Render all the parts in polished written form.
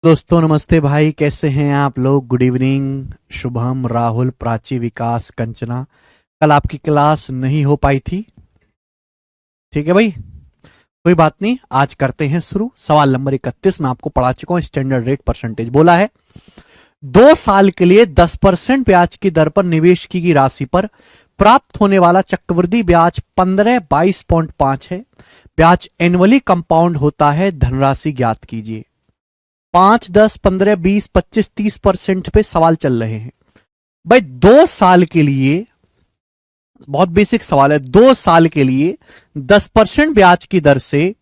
दोस्तों नमस्ते भाई, कैसे हैं आप लोग। Good evening. शुभम, राहुल, प्राची, विकास, कंचना। कल आपकी क्लास नहीं हो पाई थी, ठीक है भाई, कोई बात नहीं। आज करते हैं शुरू। सवाल नंबर 31 मैं आपको पढ़ा चुका हूं। स्टैंडर्ड रेट परसेंटेज बोला है 2 साल के लिए 10% ब्याज की दर पर निवेश की गई राशि पर प्राप्त होने वाला चक्रवृद्धि ब्याज 15 22.5 है। ब्याज एनुअली कंपाउंड होता है। धनराशि ज्ञात कीजिए। 5 10 15 20 25 30% पे सवाल चल रहे हैं भाई। 2 साल के लिए, बहुत बेसिक सवाल है, 2 साल के लिए 10% ब्याज की दर से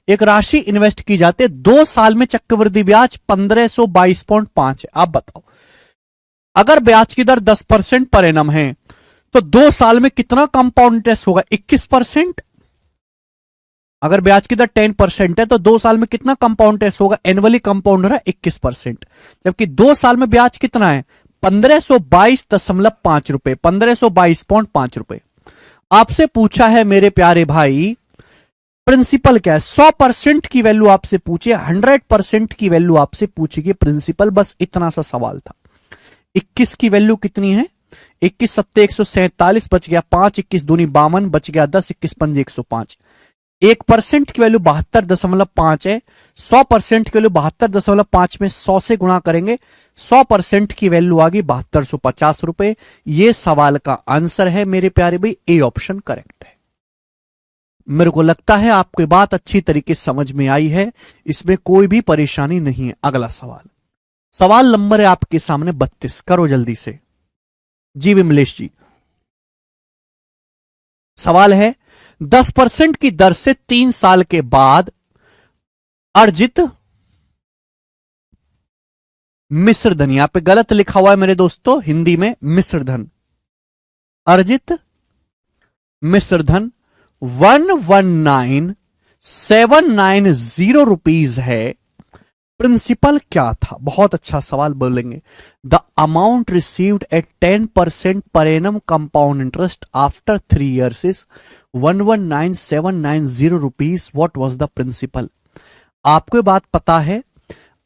एक राशि इन्वेस्ट की जाती है। 2 साल में चक्रवृद्धि ब्याज 1522.5 है। आप बताओ, अगर ब्याज की दर 10% पर एनम है तो 2 साल में कितना कंपाउंड इंटरेस्ट होगा? 21%। अगर ब्याज की दर 10% है तो 2 साल में कितना कंपाउंड इंटरेस्ट होगा? एनुअली कंपाउंड हो रहा है 21%। जबकि 2 साल में ब्याज कितना है? 1522.5 रुपए, 1522.5 रुपए। आपसे पूछा है मेरे प्यारे भाई, प्रिंसिपल क्या है? 100% की वैल्यू आपसे पूछे, 100% की वैल्यू आपसे पूछेगी प्रिंसिपल। बस इतना सा सवाल था। 21 की वैल्यू कितनी है? 21 सत्ते 147, बच गया 5, 21 दूनी 52, बच गया 10, 21 पंजे 105। 1% की वैल्यू 72.5 है। 100% की वैल्यू 72.5 में 100 से गुणा करेंगे, 100% की वैल्यू आ गई 7250 रुपए। ये सवाल का आंसर है मेरे प्यारे भाई, ए ऑप्शन करेक्ट है। मेरे को लगता है आपको बात अच्छी तरीके से समझ में आई है, इसमें कोई भी परेशानी नहीं है। अगला सवाल, सवाल नंबर है आपके सामने 32। करो जल्दी से जी विमलेश जी। सवाल है 10% की दर से 3 साल के बाद अर्जित मिश्र धन, यहां पे गलत लिखा हुआ है मेरे दोस्तों, हिंदी में मिश्र धन, अर्जित मिश्र धन 119790 रुपीज है। प्रिंसिपल क्या था? बहुत अच्छा सवाल बोलेंगे। The amount received at 10% per annum compound interest after 3 years is 119790 rupees. What was the principal? आपको ये बात पता है,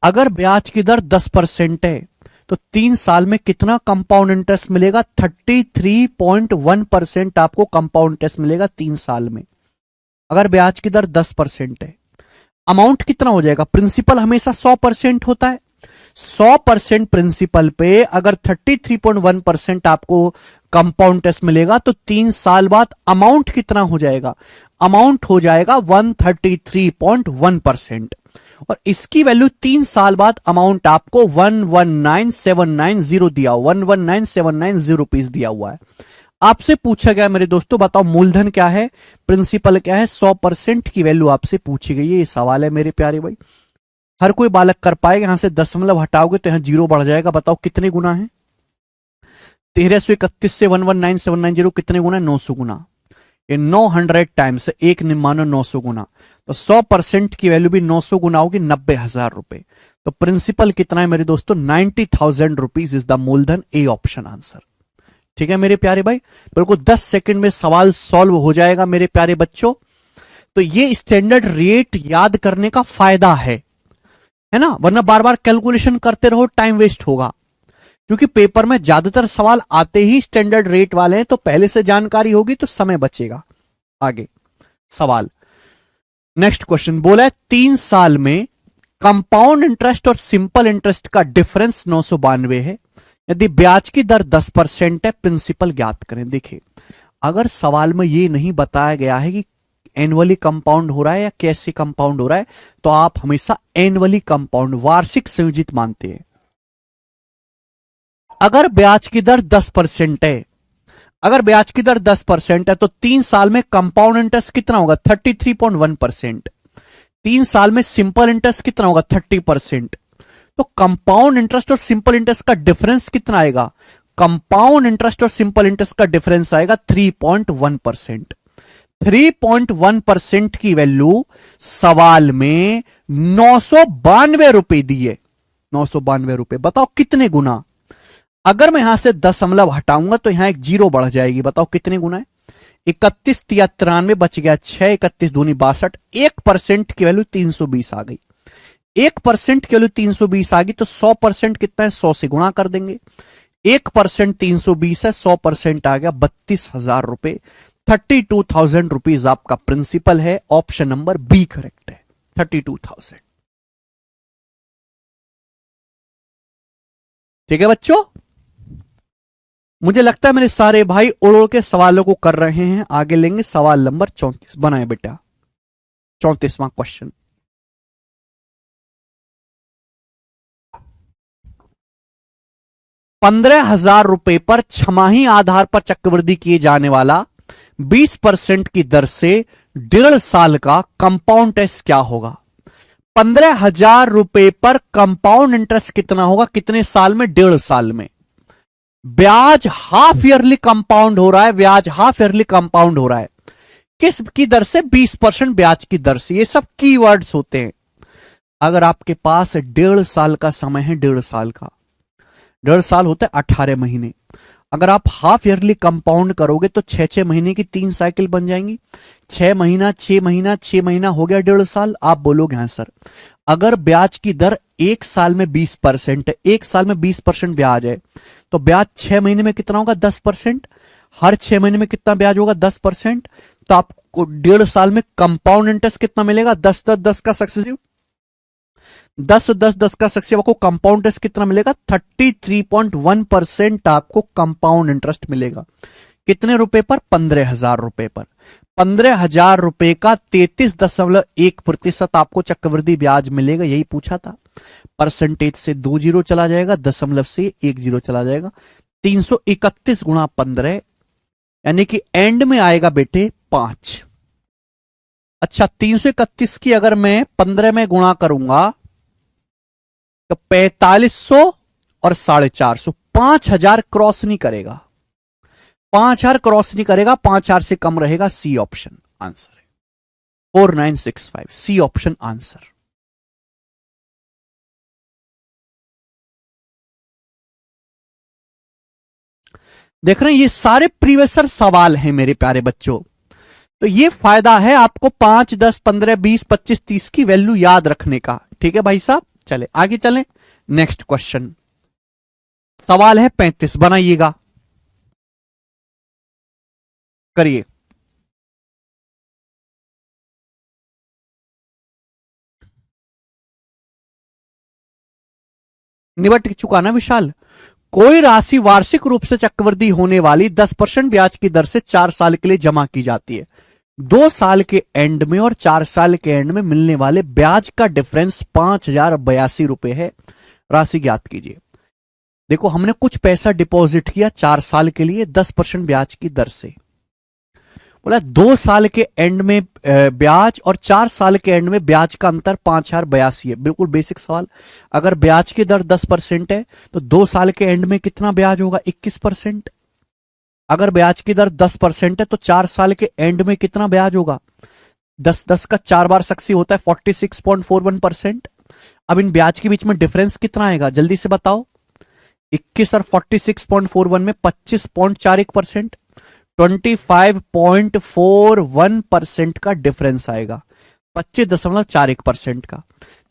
अगर ब्याज की दर 10% है तो 3 साल में कितना कंपाउंड इंटरेस्ट मिलेगा? 33.1% आपको कंपाउंड इंटरेस्ट मिलेगा 3 साल में, अगर ब्याज की दर 10% है। अमाउंट कितना हो जाएगा? प्रिंसिपल हमेशा 100% होता है। 100% प्रिंसिपल पे अगर 33.1% आपको कंपाउंड इंटरेस्ट मिलेगा तो 3 साल बाद अमाउंट कितना हो जाएगा? अमाउंट हो जाएगा 133.1%। और इसकी वैल्यू 3 साल बाद अमाउंट आपको 119790 दिया, 119790 रुपीज दिया हुआ है। आपसे पूछा गया मेरे दोस्तों, बताओ मूलधन क्या है, प्रिंसिपल क्या है? 100% की वैल्यू आपसे पूछी गई है। ये सवाल है मेरे प्यारे भाई, हर कोई बालक कर पाएगा। यहां से दशमलव हटाओगे तो यहां जीरो बढ़ जाएगा। बताओ कितने गुना है? 1331 से 119790 कितने गुना है? 900 गुना। ये 900 टाइम्स, एक मानो 900 गुना, तो 100% की वैल्यू भी 900 गुना होगी, 90,000 रुपए। तो प्रिंसिपल कितना है मेरे दोस्तों? 90,000 रुपीज इज द मूलधन। A option answer. ठीक है मेरे प्यारे भाई, बिल्कुल 10 सेकंड में सवाल सॉल्व हो जाएगा मेरे प्यारे बच्चों। तो ये स्टैंडर्ड रेट याद करने का फायदा है ना, वरना बार बार कैलकुलेशन करते रहो, टाइम वेस्ट होगा। क्योंकि पेपर में ज्यादातर सवाल आते ही स्टैंडर्ड रेट वाले हैं, तो पहले से जानकारी होगी तो समय बचेगा। आगे सवाल, नेक्स्ट क्वेश्चन बोला है 3 साल में कंपाउंड इंटरेस्ट और सिंपल इंटरेस्ट का डिफरेंस 992 है। यदि ब्याज की दर 10% है, प्रिंसिपल ज्ञात करें। देखिए, अगर सवाल में यह नहीं बताया गया है कि एनुअली कंपाउंड हो रहा है या कैसे कंपाउंड हो रहा है, तो आप हमेशा एनुअली कंपाउंड, वार्षिक संयोजित मानते हैं। अगर ब्याज की दर 10% है, अगर ब्याज की दर 10% है तो 3 साल में कंपाउंड इंटरेस्ट कितना होगा? 33.1%। 3 साल में सिंपल इंटरेस्ट कितना होगा? 30%। तो कंपाउंड इंटरेस्ट और सिंपल इंटरेस्ट का डिफरेंस कितना आएगा? कंपाउंड इंटरेस्ट और सिंपल इंटरेस्ट का डिफरेंस आएगा 3.1%। 3.1% की वैल्यू सवाल में 992 रुपए दी है। 992 रुपए, बताओ कितने गुना? अगर मैं यहां से दशमलव हटाऊंगा तो यहां एक जीरो बढ़ जाएगी। बताओ कितने गुना है? 31 तिया 93, बच गया 6, 31 दूनी 62, 1% की वैल्यू 320 आ गई। 1% की वैल्यू 320 आ गई, तो 100% कितना है, 100 से गुणा कर देंगे। 1% 320 है, 100% आ गया 32,000 रुपए। 32,000 रुपीज आपका प्रिंसिपल है। ऑप्शन नंबर बी करेक्ट है, 32,000। ठीक है बच्चों, मुझे लगता है मेरे सारे भाई उड़ उड़ के सवालों को कर रहे हैं। आगे लेंगे सवाल नंबर 34 बनाए बेटा, 34वां क्वेश्चन। 15,000 रुपए पर छमाही आधार पर चक्रवृद्धि किए जाने वाला 20% की दर से 1.5 साल का कंपाउंड इंटरेस्ट क्या होगा? 15,000 रुपए पर कंपाउंड इंटरेस्ट कितना होगा, कितने साल में? 1.5 साल में। ब्याज हाफ ईयरली कंपाउंड हो रहा है, ब्याज हाफ ईयरली कंपाउंड हो रहा है। किस की दर से? 20% ब्याज की दर से। ये सब कीवर्ड्स होते हैं। अगर आपके पास 1.5 साल का समय है, 1.5 साल का, 1.5 साल होता है 18 महीने। अगर आप हाफ ईयरली कंपाउंड करोगे तो 6-6 महीने की 3 साइकिल बन जाएंगी। 6 महीना 6 महीना 6 महीना हो गया 1.5 साल। आप बोलोगे हाँ सर, अगर ब्याज की दर 1 साल में 20% है, 1 साल में 20% ब्याज है, तो ब्याज 6 महीने में कितना होगा? 10%। हर 6 महीने में कितना ब्याज होगा? 10%। तो आपको 1.5 साल में कंपाउंड इंटरेस्ट कितना मिलेगा? 10-10-10 का सक्सेसिव, 10-10-10 का सक्सेसिव आपको कंपाउंड इंटरेस्ट कितना मिलेगा? 33.1% आपको कंपाउंड इंटरेस्ट मिलेगा। कितने रुपए पर? 15,000 रुपए पर। 15,000 रुपए का 33.1% आपको चक्रवृद्धि ब्याज मिलेगा। यही पूछा था। परसेंटेज से 2 जीरो चला जाएगा, दशमलव से 1 जीरो चला जाएगा। 331 गुणा 15, यानी कि एंड में आएगा बेटे 5। अच्छा, 331 की अगर मैं 15 में गुणा करूंगा तो 4500 और 450, 5,000 क्रॉस नहीं करेगा, 5,000 क्रॉस नहीं करेगा, 5,000 से कम रहेगा। सी ऑप्शन आंसर है, 4965 सी ऑप्शन आंसर। देख रहे हैं, ये सारे प्रीवियसर सवाल हैं मेरे प्यारे बच्चों। तो ये फायदा है आपको 5, 10, 15, 20, 25, 30 की वैल्यू याद रखने का। ठीक है भाई साहब, चले आगे चलें। नेक्स्ट क्वेश्चन, सवाल है 35, बनाइएगा, करिए। निबट चुका ना विशाल? कोई राशि वार्षिक रूप से चक्रवृद्धि होने वाली 10% ब्याज की दर से 4 साल के लिए जमा की जाती है। 2 साल के एंड में और 4 साल के एंड में मिलने वाले ब्याज का डिफरेंस 5,082 रुपए है। राशि ज्ञात कीजिए। देखो, हमने कुछ पैसा डिपॉजिट किया 4 साल के लिए 10% ब्याज की दर से। बोला 2 साल के एंड में ब्याज और 4 साल के एंड में ब्याज का अंतर 5,082 है। बिल्कुल बेसिक सवाल। अगर ब्याज की दर 10% है तो 2 साल के एंड में कितना ब्याज होगा? 21%। अगर ब्याज की दर 10% है तो 4 साल के एंड में कितना ब्याज होगा? 10-10 का 4 बार सक्सेसिव होता है, 46.41%। अब इन ब्याज के बीच में डिफरेंस कितना आएगा? जल्दी से बताओ। 21 और 46.41 में 25.41%, 25.41% का डिफरेंस आएगा, 25.41% का।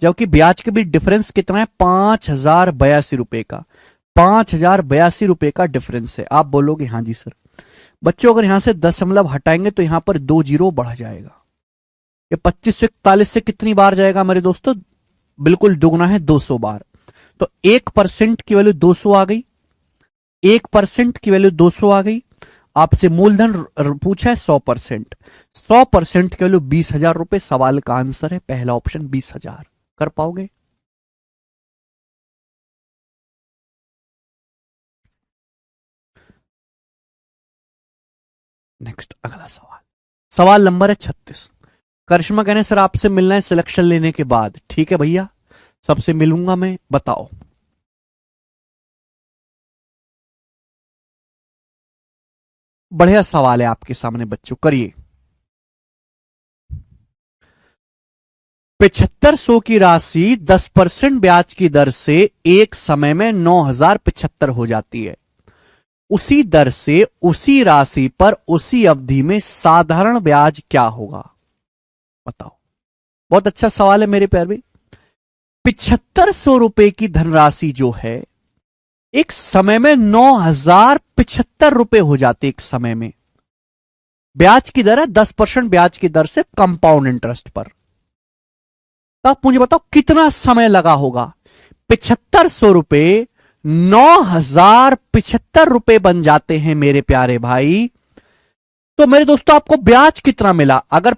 जबकि ब्याज के बीच डिफरेंस कितना है? 5,082 रुपए का। 5,082 रुपए का डिफरेंस है। आप बोलोगे हाँ जी सर। बच्चों, अगर यहां से दशमलव हटाएंगे तो यहां पर 2 जीरो बढ़ जाएगा। ये 2541 से कितनी बार जाएगा मेरे दोस्तों? बिल्कुल दुगना है, 200 बार। तो 1% की वैल्यू 200 आ गई, 1% की वैल्यू 200 आ गई। आपसे मूलधन पूछा है 100%, 100% की वैल्यू 20,000 रुपए। सवाल का आंसर है पहला ऑप्शन 20,000। कर पाओगे? नेक्स्ट अगला सवाल, सवाल नंबर है 36। करिश्मा कहने सर आपसे मिलना है सिलेक्शन लेने के बाद। ठीक है भैया, सबसे मिलूंगा मैं, बताओ। बढ़िया सवाल है आपके सामने बच्चों, करिए। 7500 की राशि 10% ब्याज की दर से एक समय में 9,075 हो जाती है। उसी दर से उसी राशि पर उसी अवधि में साधारण ब्याज क्या होगा? बताओ। बहुत अच्छा सवाल है मेरे प्यारे भाई। ₹7500 की धनराशि जो है एक समय में 9,075 रुपए हो जाते एक समय में। ब्याज की दर है 10% ब्याज की दर से कंपाउंड इंटरेस्ट पर। तो आप मुझे बताओ कितना समय लगा होगा। ₹7500 9,075 बन जाते हैं मेरे प्यारे भाई। तो मेरे दोस्तों आपको ब्याज कितना मिला? अगर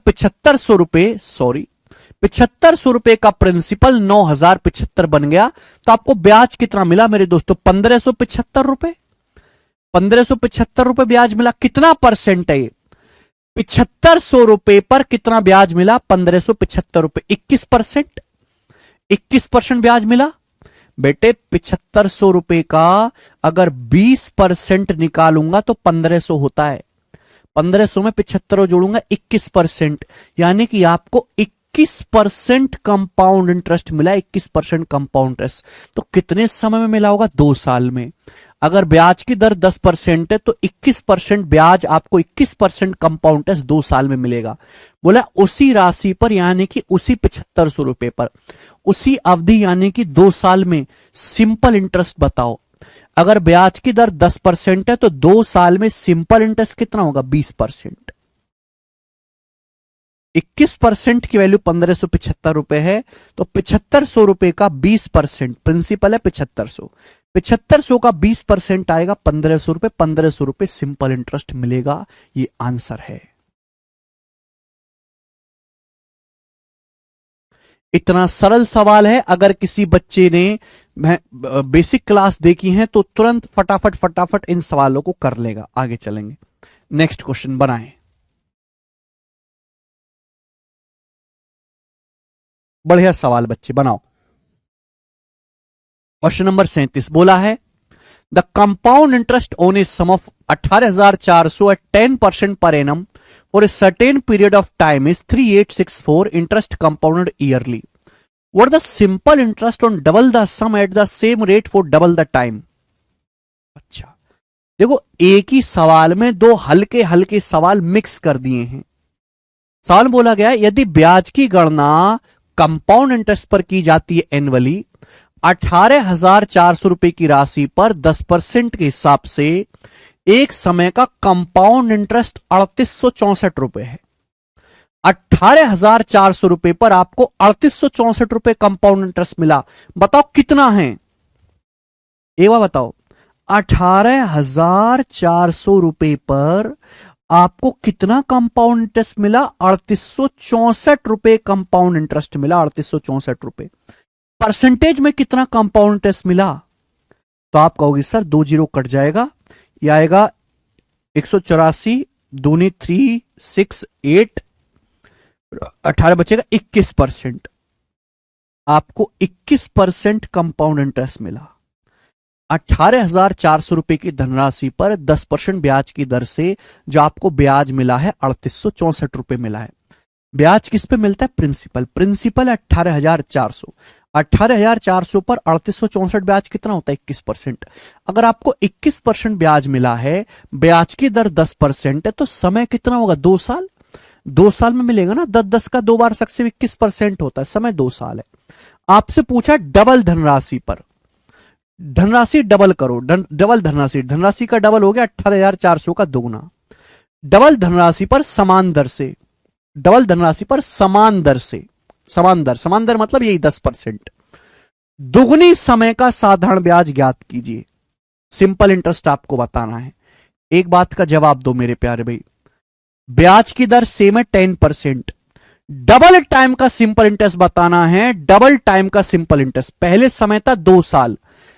₹7500 का प्रिंसिपल 9,075 बन गया तो आपको ब्याज कितना मिला मेरे दोस्तों? ₹1,575। ₹1,575 ब्याज मिला। कितना परसेंट है? ₹7500 पर कितना ब्याज मिला? ₹1,575। 21%। 21% ब्याज मिला। बेटे ₹7500 का अगर 20% निकालूंगा तो 1500 होता है। 1500 में 75 जोड़ूंगा 21%, यानी कि आपको 21% कंपाउंड इंटरेस्ट मिला। 21% कंपाउंड इंटरेस्ट तो कितने समय में मिला होगा? 2 साल में। अगर ब्याज की दर 10% है तो 21% ब्याज आपको 21% कंपाउंड इंटरेस्ट 2 साल में मिलेगा। बोला उसी राशि पर, यानी कि उसी ₹7500 पर, उसी अवधि यानी कि 2 साल में सिंपल इंटरेस्ट बताओ। अगर ब्याज की दर 10% है तो 2 साल में सिंपल इंटरेस्ट कितना होगा? 20%। 21% की वैल्यू ₹1,575 है तो ₹7,500 का 20%, प्रिंसिपल है 7500, 7500 का 20% आएगा ₹1,500। ₹1,500 सिंपल इंटरेस्ट मिलेगा। ये आंसर है। इतना सरल सवाल है। अगर किसी बच्चे ने बेसिक क्लास देखी है तो तुरंत फटाफट फटाफट इन सवालों को कर लेगा। आगे चलेंगे। नेक्स्ट क्वेश्चन बनाएं। बढ़िया सवाल बच्चे बनाओ। क्वेश्चन नंबर 37 बोला है the compound interest on a sum of 18,400 at 10% per annum for a certain period of time is 3864 interest compounded yearly. What the simple interest on double the sum at the same rate for double the time? अच्छा देखो, एक ही सवाल में दो हल्के हल्के सवाल mix कर दिए हैं। सवाल बोला गया यदि ब्याज की गणना कंपाउंड इंटरेस्ट पर की जाती है एनुअली 18,400 की राशि पर 10% के हिसाब से एक समय का कंपाउंड इंटरेस्ट 3,864 है। 18,400 पर आपको 3,864 कंपाउंड इंटरेस्ट मिला। बताओ कितना है? एक बार बताओ, 18,400 पर आपको कितना कंपाउंड इंटरेस्ट मिला? 3,864 कंपाउंड इंटरेस्ट मिला। 3,864 परसेंटेज में कितना कंपाउंड इंटरेस्ट मिला? तो आप कहोगे सर 2 जीरो कट जाएगा, यह आएगा 184 दूनी 368, 18 बचेगा 21%। आपको 21% कंपाउंड इंटरेस्ट मिला। 18,400 की धनराशि पर 10% ब्याज की दर से जो आपको ब्याज मिला है 3,864 मिला है। ब्याज किस पे मिलता है? प्रिंसिपल। प्रिंसिपल 18,400। 18,400 पर 3,864 ब्याज कितना होता है? 21%। अगर आपको 21% ब्याज मिला है, ब्याज की दर 10% है, तो समय कितना होगा? 2 साल। 2 साल में मिलेगा ना। 10 का 2 बार सक्सेसिव 21% होता है। समय 2 साल है। आपसे पूछा डबल धनराशि पर, धनराशि डबल करो। डबल धनराशि, धनराशि का डबल हो गया 18,400 का दोगुना। डबल धनराशि पर समान दर से, डबल धनराशि पर समान दर से, समान दर मतलब यही 10%। दुगनी समय का साधारण ब्याज ज्ञात कीजिए। सिंपल इंटरेस्ट आपको बताना है। एक बात का जवाब दो मेरे प्यारे भाई, ब्याज की दर सेम है 10%। डबल टाइम का सिंपल इंटरेस्ट बताना है। डबल टाइम का सिंपल इंटरेस्ट, पहले समय था 2 साल,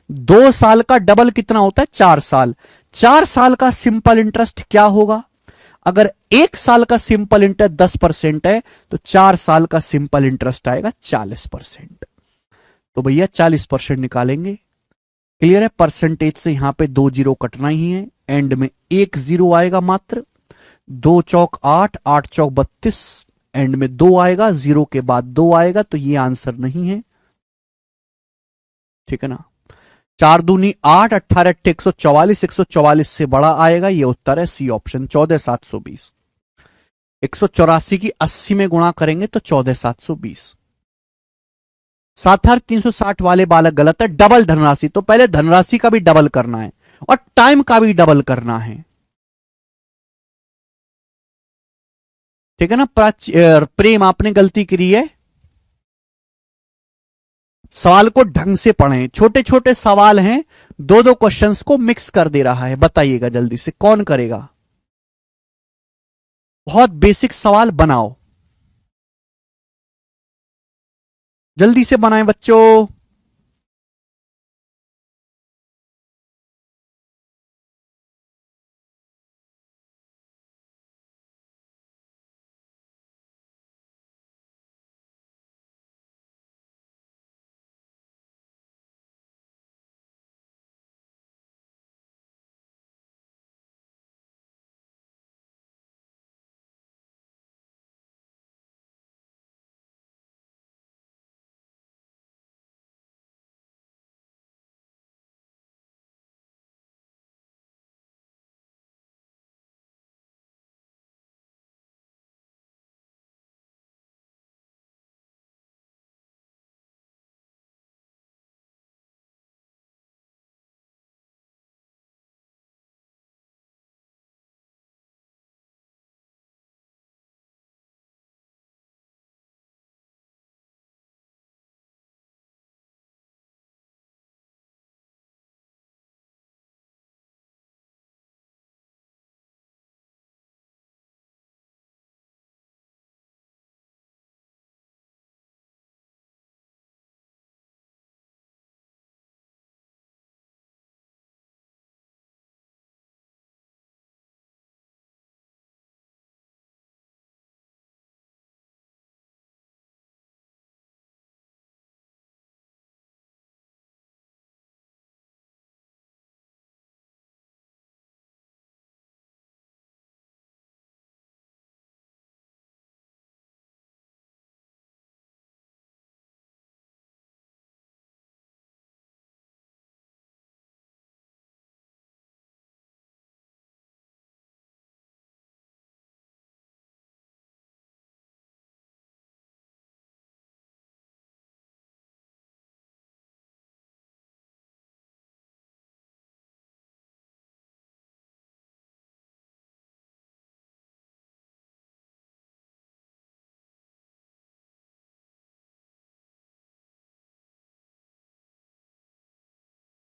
2 साल का डबल कितना होता है? 4 साल। 4 साल का सिंपल इंटरेस्ट क्या होगा? अगर 1 साल का सिंपल इंटरेस्ट 10% है तो 4 साल का सिंपल इंटरेस्ट आएगा 40%। तो भैया 40% निकालेंगे। क्लियर है? परसेंटेज से यहां पे 2 जीरो कटना ही है। एंड में 1 जीरो आएगा मात्र। 2 चौक 8, 8 चौक 32, एंड में 2 आएगा, 0 के बाद 2 आएगा, तो ये आंसर नहीं है। ठीक है ना? 4 दूनी 8, 18 144, 144 से बड़ा आएगा। ये उत्तर है सी ऑप्शन 14,720। 184 की 80 में गुणा करेंगे तो 14,720। 7,360 वाले बालक गलत है। डबल धनराशि, तो पहले धनराशि का भी डबल करना है और टाइम का भी डबल करना है, ठीक है ना। प्रेम, आपने गलती करी है। सवाल को ढंग से पढ़ें, छोटे छोटे सवाल हैं, दो दो क्वेश्चंस को मिक्स कर दे रहा है। बताइएगा जल्दी से कौन करेगा। बहुत बेसिक सवाल बनाओ, जल्दी से बनाएं बच्चों।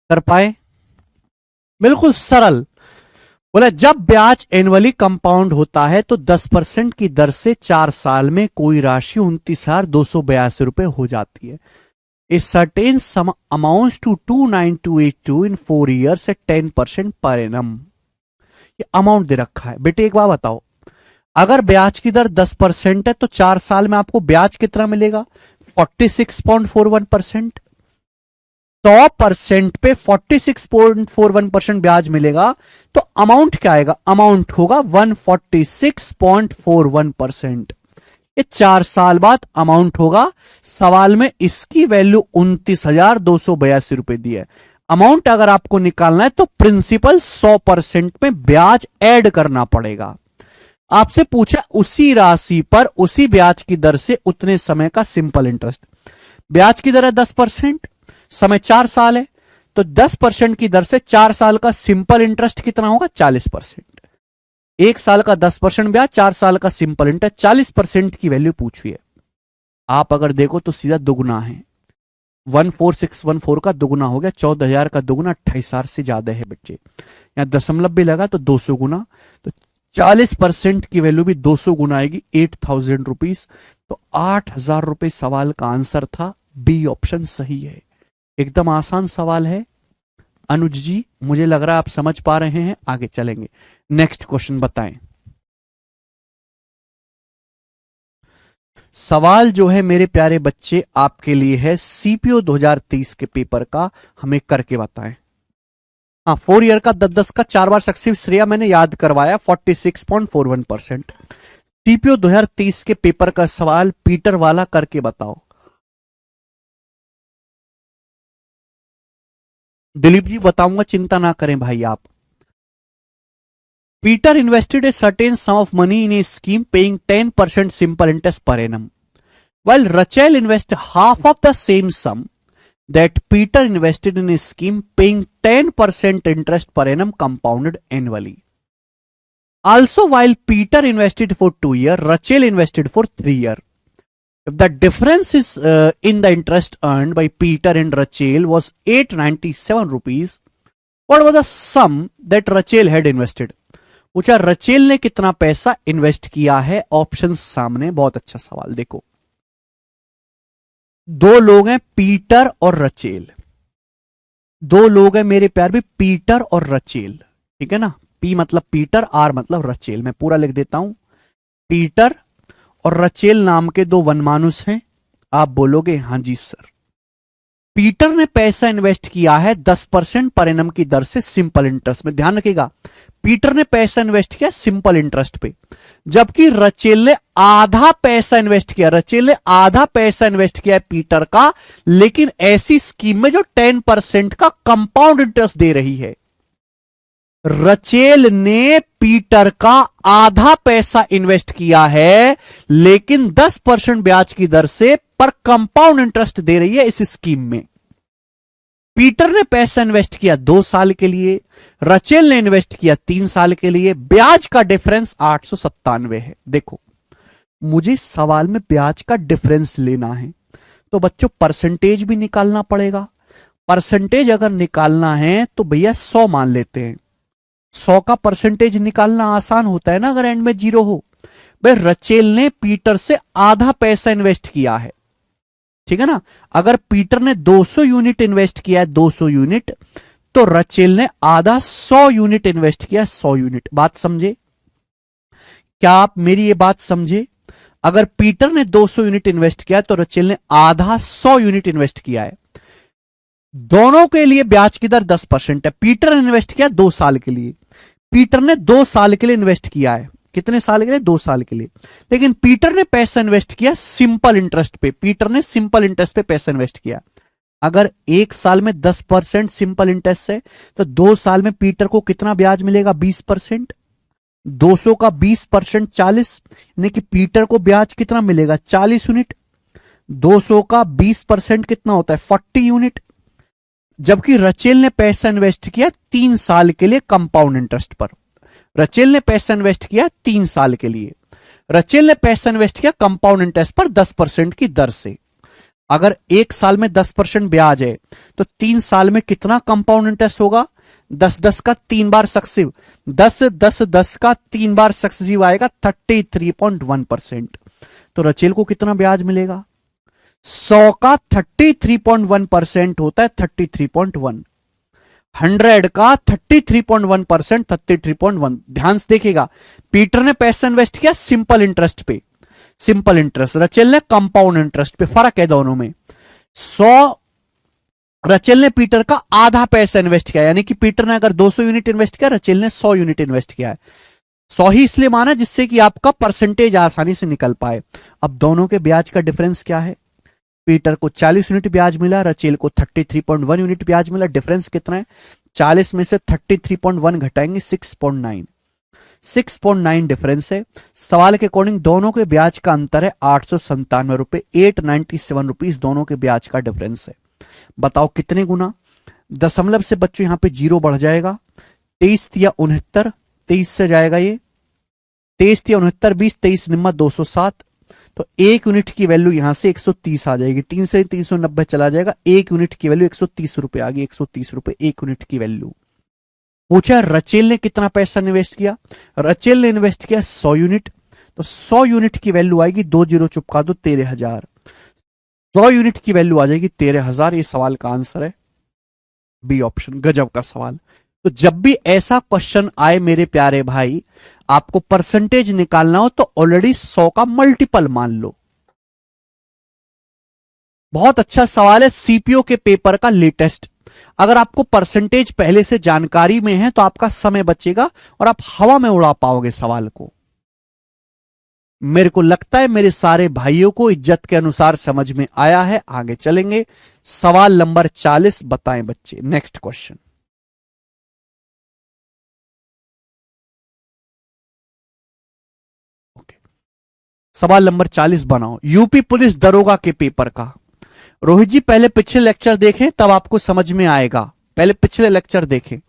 कर पाए? बिल्कुल सरल। बोला जब ब्याज एनुअली कंपाउंड होता है तो 10% की दर से 4 साल में कोई राशि 29,282 रुपए हो जाती है। A certain sum amounts to 29282 in 4 years at 10% per annum. ये अमाउंट दे रखा है। बेटे एक बार बताओ, अगर ब्याज की दर 10% है तो 4 साल में आपको ब्याज कितना मिलेगा? 46.41%। 100% पे 46.41% ब्याज मिलेगा तो अमाउंट क्या आएगा? अमाउंट होगा 146.41%। ये 4 साल बाद अमाउंट होगा। सवाल में इसकी वैल्यू 29,282 रुपए दी है। अमाउंट अगर आपको निकालना है तो प्रिंसिपल 100% में ब्याज ऐड करना पड़ेगा। आपसे पूछा उसी राशि पर उसी ब्याज की दर से उतने समय का सिंपल इंटरेस्ट। ब्याज की दर है 10%, समय 4 साल है, तो 10% की दर से 4 साल का सिंपल इंटरेस्ट कितना होगा? 40%। 1 साल का 10% ब्याज, 4 साल का सिंपल इंटरेस्ट, 40% की वैल्यू पूछी है। आप अगर देखो तो सीधा दुगुना है। 14614 का दुगुना हो गया, 14,000 का दुगुना 28,000 से ज्यादा है बच्चे। यहां दशमलव भी लगा तो 200 गुना, तो 40% की वैल्यू भी 200 गुना आएगी, 8,000 रुपीज। तो 8,000 रुपए सवाल का आंसर था। बी ऑप्शन सही है। एकदम आसान सवाल है। अनुज जी मुझे लग रहा है आप समझ पा रहे हैं। आगे चलेंगे, नेक्स्ट क्वेश्चन बताएं। सवाल जो है मेरे प्यारे बच्चे आपके लिए है सीपीओ 2023 के पेपर का, हमें करके बताएं। हाँ, 4 ईयर का 10-10 का 4 बार सक्सेसिव श्रेया मैंने याद करवाया, 46.41%। सीपीओ 2023 के पेपर का सवाल पीटर वाला करके बताओ। दिलीप जी बताऊंगा, चिंता ना करें भाई आप। Peter invested a certain sum of money in a scheme paying 10% simple interest per annum. while Rachel invested half of the same sum that Peter invested in his scheme, paying 10% interest per annum compounded annually. Also, while Peter invested for 2 years, Rachel invested for 3 years. If the difference is in the interest earned by Peter and Rachel was 897 rupees, what was the sum that Rachel had invested? पूछा Rachel ने कितना पैसा invest किया है. Option सामने. बहुत अच्छा सवाल. देखो, दो लोग हैं पीटर और रचेल. दो लोग हैं मेरे प्यार भी, पीटर और रचेल. ठीक है ना. पी मतलब पीटर, आर मतलब रचेल. मैं पूरा लिख देता हूं. पीटर और रचेल नाम के दो वनमानुष हैं. आप बोलोगे हां जी सर. पीटर ने पैसा इन्वेस्ट किया है 10% पर एनम की दर से सिंपल इंटरेस्ट में. ध्यान रखिएगा, पीटर ने पैसा इन्वेस्ट किया सिंपल इंटरेस्ट पे, जबकि रचेल ने आधा पैसा इन्वेस्ट किया. रचेल ने आधा पैसा इन्वेस्ट किया है पीटर का, लेकिन ऐसी स्कीम में जो 10% का कंपाउंड इंटरेस्ट दे रही है. रचेल ने पीटर का आधा पैसा इन्वेस्ट किया है, लेकिन 10% ब्याज की दर से पर कंपाउंड इंटरेस्ट दे रही है इस स्कीम में. पीटर ने पैसा इन्वेस्ट किया 2 साल के लिए, रचेल ने इन्वेस्ट किया 3 साल के लिए. ब्याज का डिफरेंस 897 है. देखो, मुझे सवाल में ब्याज का डिफरेंस लेना है तो बच्चों परसेंटेज भी निकालना पड़ेगा. परसेंटेज अगर निकालना है तो भैया 100 मान लेते हैं. 100 का परसेंटेज निकालना आसान होता है ना अगर एंड में 0 हो. भाई रचेल ने पीटर से आधा पैसा इन्वेस्ट किया है. ठीक है ना. अगर पीटर ने 200 यूनिट इन्वेस्ट किया है, 200 यूनिट, तो रचेल ने आधा 100 यूनिट इन्वेस्ट किया, 100 यूनिट. बात समझे? क्या आप मेरी ये बात समझे? अगर पीटर ने 200 यूनिट इन्वेस्ट किया तो रचेल ने आधा 100 यूनिट इन्वेस्ट किया है. दोनों के लिए ब्याज की दर 10% है. पीटर ने इन्वेस्ट किया 2 साल के लिए. पीटर ने 2 साल के लिए इन्वेस्ट किया है. कितने साल के लिए? 2 साल के लिए. लेकिन पीटर ने पैसा इन्वेस्ट किया सिंपल इंटरेस्ट पे. पीटर ने सिंपल इंटरेस्ट पे पैसा इन्वेस्ट किया. अगर 1 साल में 10% सिंपल इंटरेस्ट है तो 2 साल में पीटर को कितना ब्याज मिलेगा? 20%. 200 का 20% 40, यानी कि पीटर को ब्याज कितना मिलेगा? 40 यूनिट. 200 का 20% कितना होता है? 40 यूनिट. जबकि रचेल ने पैसा इन्वेस्ट किया 3 साल के लिए कंपाउंड इंटरेस्ट पर. रचेल ने पैसा इन्वेस्ट किया 3 साल के लिए. रचेल ने पैसा इन्वेस्ट किया कंपाउंड इंटरेस्ट पर 10% की दर से. अगर 1 साल में 10% ब्याज है तो 3 साल में कितना कंपाउंड इंटरेस्ट होगा? 10 का 3 बार सक्सेसिव. 10 का 3 बार सक्सेसिव आएगा 33.1%. तो रचेल को कितना ब्याज मिलेगा? 100 का 33.1% होता है 33.1. 100 का 33.1% 33.1. ध्यान से देखिएगा, पीटर ने पैसा इन्वेस्ट किया सिंपल इंटरेस्ट पे, सिंपल इंटरेस्ट. रचेल ने कंपाउंड इंटरेस्ट पे. फर्क है दोनों में. 100 रचेल ने पीटर का आधा पैसा इन्वेस्ट किया, यानी कि पीटर ने अगर 200 यूनिट इन्वेस्ट किया, रचेल ने 100 यूनिट इन्वेस्ट किया है. 100 ही इसलिए माना जिससे कि आपका परसेंटेज आसानी से निकल पाए. अब दोनों के ब्याज का डिफरेंस क्या है? पीटर को 40 यूनिट ब्याज मिला, रचेल को 33.1 यूनिट ब्याज मिला. डिफरेंस कितना है? 40 में से 33.1 घटाएंगे 6.9. 6.9 डिफरेंस है. सवाल के अकॉर्डिंग दोनों के ब्याज का अंतर है 897 रुपए. 897 रुपीज दोनों के ब्याज का डिफरेंस है. बताओ कितने गुना? दशमलव से बच्चों यहां पे 0 बढ़ जाएगा. 23 या 69, 23 से जाएगा ये. 23 या 69, 20, 23 निम्मा 207. तो 1 यूनिट की वैल्यू यहां से 130 आ जाएगी. 3 से 390 चला जाएगा. 1 यूनिट की वैल्यू 130 रुपए आ गई. 130 रुपए 1 यूनिट की वैल्यू. पूछा रचेल ने कितना पैसा इन्वेस्ट किया? रचेल ने इन्वेस्ट किया 100 यूनिट. तो 100 यूनिट की वैल्यू आएगी, 2 जीरो चुपका दो, 13,000. 100 यूनिट की वैल्यू आ जाएगी 13,000. ये सवाल का आंसर है बी ऑप्शन. गजब का सवाल. तो जब भी ऐसा क्वेश्चन आए मेरे प्यारे भाई, आपको परसेंटेज निकालना हो तो ऑलरेडी 100 का मल्टीपल मान लो. बहुत अच्छा सवाल है. सीपीओ के पेपर का लेटेस्ट. अगर आपको परसेंटेज पहले से जानकारी में है तो आपका समय बचेगा और आप हवा में उड़ा पाओगे सवाल को. मेरे को लगता है मेरे सारे भाइयों को इज्जत के अनुसार समझ में आया है. आगे चलेंगे. सवाल नंबर 40 बताएं बच्चे. Next question. सवाल नंबर 40 बनाओ, यूपी पुलिस दरोगा के पेपर का। रोहित जी पहले पिछले लेक्चर देखें तब आपको समझ में आएगा, पहले पिछले लेक्चर देखें।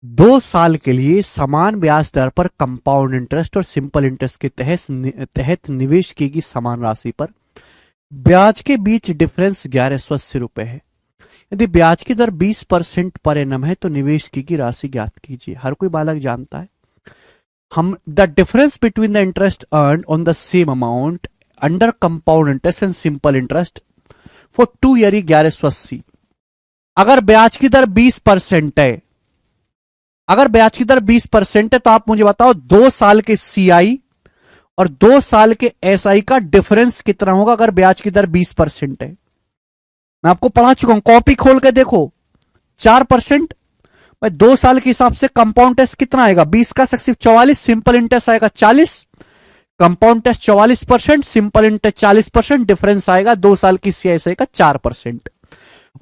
दो साल के लिए समान ब्याज दर पर कंपाउंड इंटरेस्ट और सिंपल इंटरेस्ट के तहत निवेश की गई समान राशि पर ब्याज के बीच डिफरेंस 1180 रुपए है। यदि ब्याज की दर 20% पर एनम है तो निवेश की गई राशि ज्ञात कीजिए। हर कोई बालक जानता है हम the difference between the interest earn on the same amount under compound interest and simple interest for 2 year 1180। अगर ब्याज की दर 20% है, अगर ब्याज की दर 20% है तो आप मुझे बताओ 2 साल के सीआई और 2 साल के एसआई का डिफरेंस कितना होगा अगर ब्याज की दर 20% है। मैं आपको पढ़ा चुका हूं, कॉपी खोल के देखो। 4% भाई 2 साल के हिसाब से कंपाउंड टेस्ट कितना आएगा, 20 का सिर्फ 44, सिंपल इंटरेस्ट आएगा 40, compound interest 44%, simple interest 40%, difference आएगा 2 साल की सीआईएसआई का 4%।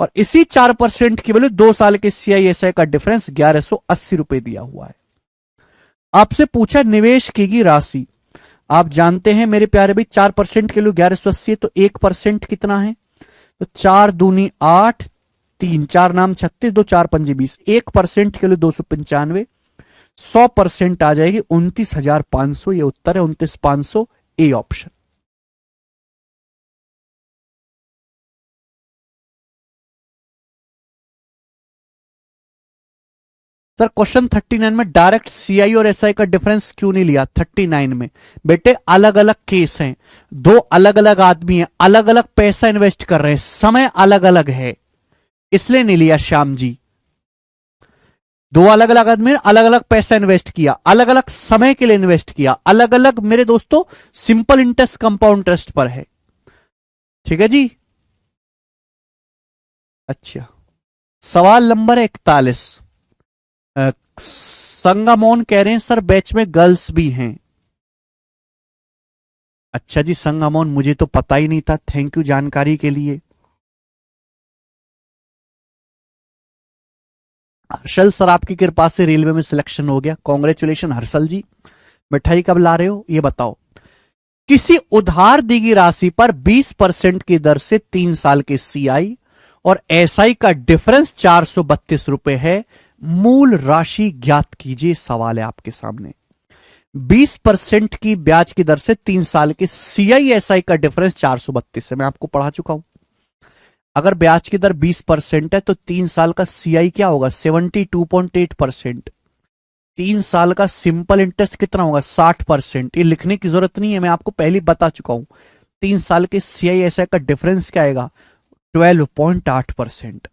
और इसी 4% की वैल्यू 2 साल के सीआईएसआई का डिफरेंस 1180 रुपए दिया हुआ है। आपसे पूछा निवेश की गई राशि, आप जानते हैं मेरे प्यारे भाई 4% के लिए 1180 है तो 1% कितना है, तो 4 दूनी 8, 3 4 नाम 36, 2 4 पंजे 20, 1% के लिए 295, 100% आ जाएगी 29,500। ये उत्तर है 29,500, ए ऑप्शन। सर क्वेश्चन 39 में डायरेक्ट सीआई और एसआई का डिफरेंस क्यों नहीं लिया? 39 में बेटे अलग अलग केस हैं, दो अलग अलग आदमी हैं, अलग अलग पैसा इन्वेस्ट कर रहे हैं, समय अलग अलग है, इसलिए नहीं लिया श्याम जी। दो अलग अलग आदमी ने अलग अलग पैसा इन्वेस्ट किया, अलग अलग समय के लिए इन्वेस्ट किया, अलग अलग मेरे दोस्तों सिंपल इंटरेस्ट कंपाउंड इंटरेस्ट पर है। ठीक है जी। अच्छा, सवाल नंबर 41 संगामोन कह रहे हैं सर बैच में गर्ल्स भी हैं। अच्छा जी संगामोन, मुझे तो पता ही नहीं था, थैंक यू जानकारी के लिए। हर्षल सर आपकी कृपा से रेलवे में सिलेक्शन हो गया, कॉन्ग्रेचुलेशन हर्षल जी। मिठाई कब ला रहे हो ये बताओ। किसी उधार दी गई राशि पर 20% की दर से 3 साल के सीआई और एसआई का डिफरेंस 432 रुपए है, मूल राशि ज्ञात कीजिए। सवाल है आपके सामने, 20% की ब्याज की दर से 3 साल के सीआई एसआई का डिफरेंस 432 है। मैं आपको पढ़ा चुका हूं, अगर ब्याज की दर 20% है तो 3 साल का सीआई क्या होगा, 72.8%। 3 साल का सिंपल इंटरेस्ट कितना होगा? 60%। ये लिखने की जरूरत नहीं है, मैं आपको पहले ही बता चुका हूं। 3 साल के CISI का डिफरेंस क्या आएगा? 12.8%।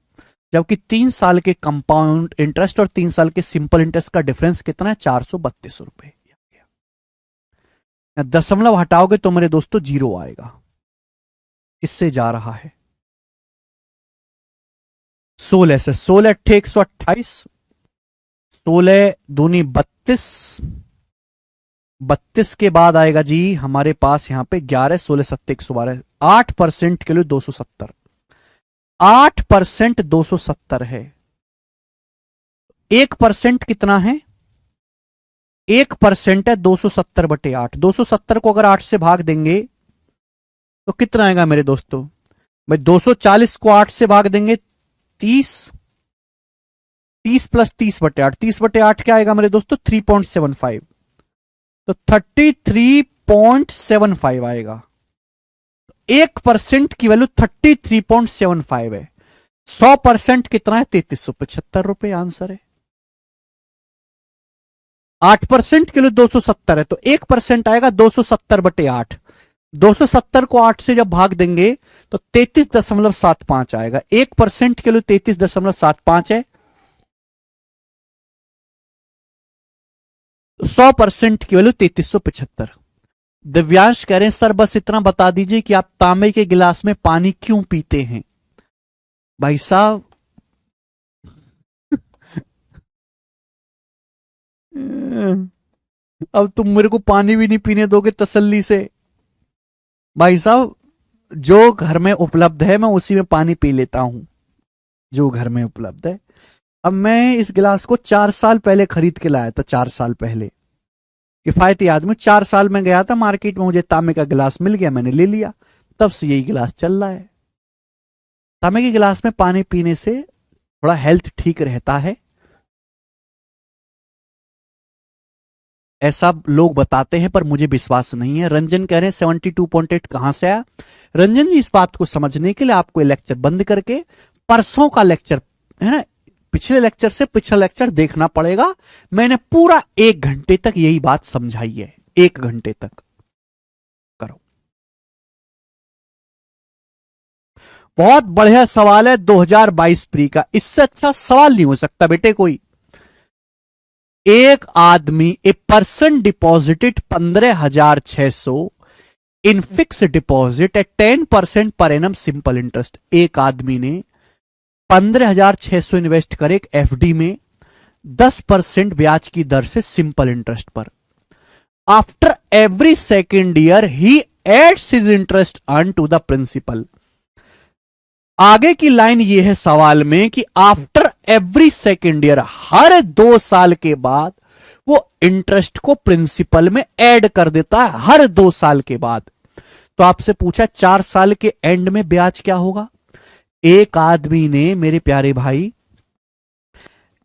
जबकि 3 साल के कंपाउंड इंटरेस्ट और 3 साल के सिंपल इंटरेस्ट का डिफरेंस कितना है? 432 रुपए। दशमलव हटाओगे तो मेरे दोस्तों जीरो आएगा। इससे जा रहा है 16 से। 16 अट्ठे 128, 16 दूनी 32, 32 के बाद आएगा जी हमारे पास यहां पे 11, 16 सत्ते 112, 8% के लिए 270। 8% 270 है। 1% कितना है? 1% है 270/8। 270 को अगर 8 से भाग देंगे तो कितना आएगा मेरे दोस्तों? भाई 240 को 8 से भाग देंगे 30, 30 प्लस 30/8, 30/8 क्या आएगा मेरे दोस्तों? 3.75। तो 33.75 आएगा। 1% की वैल्यू 33.75 है। 100% कितना है? 3375 रुपए आंसर है। 8% के लिए 270 है, तो 1% आएगा 270/8। 270 को 8 से जब भाग देंगे तो 33.75 आएगा। 1% के लिए 33.75 है। 100% की वैल्यू 3375। दिव्यांश कह रहे हैं सर बस इतना बता दीजिए कि आप तांबे के गिलास में पानी क्यों पीते हैं? भाई साहब अब तुम मेरे को पानी भी नहीं पीने दोगे तसल्ली से। भाई साहब जो घर में उपलब्ध है मैं उसी में पानी पी लेता हूं, जो घर में उपलब्ध है। अब मैं इस गिलास को 4 साल पहले खरीद के लाया था। 4 साल पहले किफायती आदमी, 4 साल में गया था मार्केट में, मुझे तांबे का गिलास मिल गया, मैंने ले लिया। तब से यही गिलास चल रहा है। तांबे के गिलास में पानी पीने से थोड़ा हेल्थ ठीक रहता है, ऐसा लोग बताते हैं, पर मुझे विश्वास नहीं है। रंजन कह रहे हैं 72.8 कहां से आया? रंजन जी इस बात को समझने के लिए आपको लेक्चर बंद करके परसों का लेक्चर है ना, पिछले लेक्चर से पिछला लेक्चर देखना पड़ेगा। मैंने पूरा 1 घंटे तक यही बात समझाई है। 1 घंटे तक करो। बहुत बढ़िया सवाल है 2022 प्री का। इससे अच्छा सवाल नहीं हो सकता बेटे कोई। एक आदमी, a person deposited 15,600 in fix deposit eight 10% per annum simple interest. एक आदमी ने 15,600 इन्वेस्ट करे एक एफडी में 10% ब्याज की दर से सिंपल इंटरेस्ट पर। After every second year he adds his interest earn to the principal. आगे की लाइन ये है सवाल में कि आफ्टर एवरी सेकेंड ईयर, हर 2 साल के बाद वो इंटरेस्ट को प्रिंसिपल में ऐड कर देता है, हर 2 साल के बाद। तो आपसे पूछा 4 साल के एंड में ब्याज क्या होगा? एक आदमी ने मेरे प्यारे भाई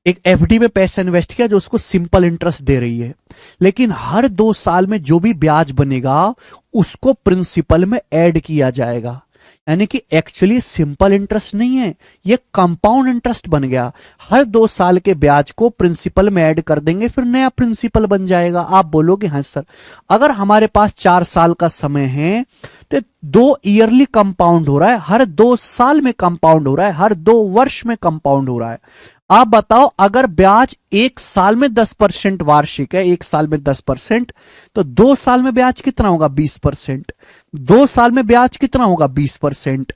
एक एफडी में पैसा इन्वेस्ट किया जो उसको सिंपल इंटरेस्ट दे रही है, लेकिन हर 2 साल में जो भी ब्याज बनेगा उसको प्रिंसिपल में ऐड किया जाएगा। यानी कि एक्चुअली सिंपल इंटरेस्ट नहीं है, ये कंपाउंड इंटरेस्ट बन गया। हर 2 साल के ब्याज को प्रिंसिपल में ऐड कर देंगे, फिर नया प्रिंसिपल बन जाएगा। आप बोलोगे हाँ सर, अगर हमारे पास 4 साल का समय है तो 2 ईयरली कंपाउंड हो रहा है, हर 2 साल में कंपाउंड हो रहा है, हर 2 वर्ष में कंपाउंड हो रहा है। आप बताओ अगर ब्याज 1 साल में 10% वार्षिक है, 1 साल में 10%, तो 2 साल में ब्याज कितना होगा? 20%। 2 साल में ब्याज कितना होगा? 20%।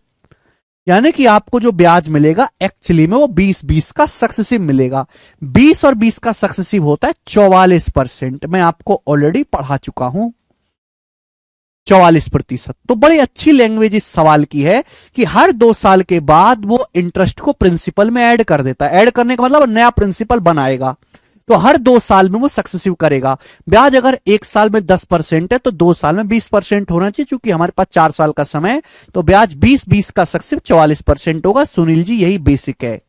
यानी कि आपको जो ब्याज मिलेगा एक्चुअली में वो 20-20 का सक्सेसिव मिलेगा। 20 और 20 का सक्सेसिव होता है 44%। मैं आपको ऑलरेडी पढ़ा चुका हूं। 44%। तो बड़ी अच्छी लैंग्वेज इस सवाल की है कि हर 2 साल के बाद वो इंटरेस्ट को प्रिंसिपल में ऐड कर देता है। ऐड करने का मतलब नया प्रिंसिपल बनाएगा, तो हर 2 साल में वो सक्सेसिव करेगा। ब्याज अगर 1 साल में 10% है तो 2 साल में 20% होना चाहिए, क्योंकि हमारे पास 4 साल का समय है, तो ब्याज 20-20 का सक्सेसिव 44% होगा। सुनील जी यही बेसिक है।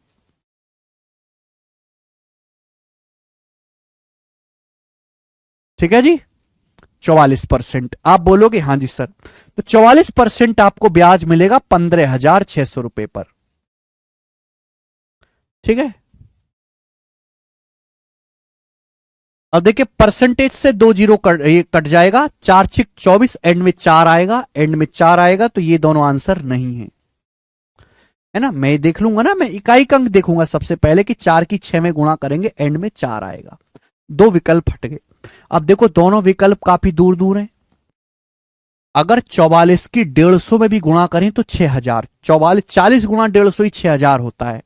ठीक है जी, 44%। आप बोलोगे हाँ जी सर, तो 44% आपको ब्याज मिलेगा 15,600 रुपए पर। ठीक है, अब देखिए परसेंटेज से 2 जीरो ये कट जाएगा, 4×6 = 24, एंड में 4 आएगा, एंड में 4 आएगा, तो ये दोनों आंसर नहीं है, है ना। मैं देख लूंगा ना, मैं इकाई का अंक देखूंगा सबसे पहले कि 4 की 6 में गुणा करेंगे, एंड में 4 आएगा। दो विकल्प हट गए। अब देखो दोनों विकल्प काफी दूर दूर हैं। अगर 44 की 150 में भी गुणा करें तो 6000, 44 40 गुणा 150 ही 6000 होता है,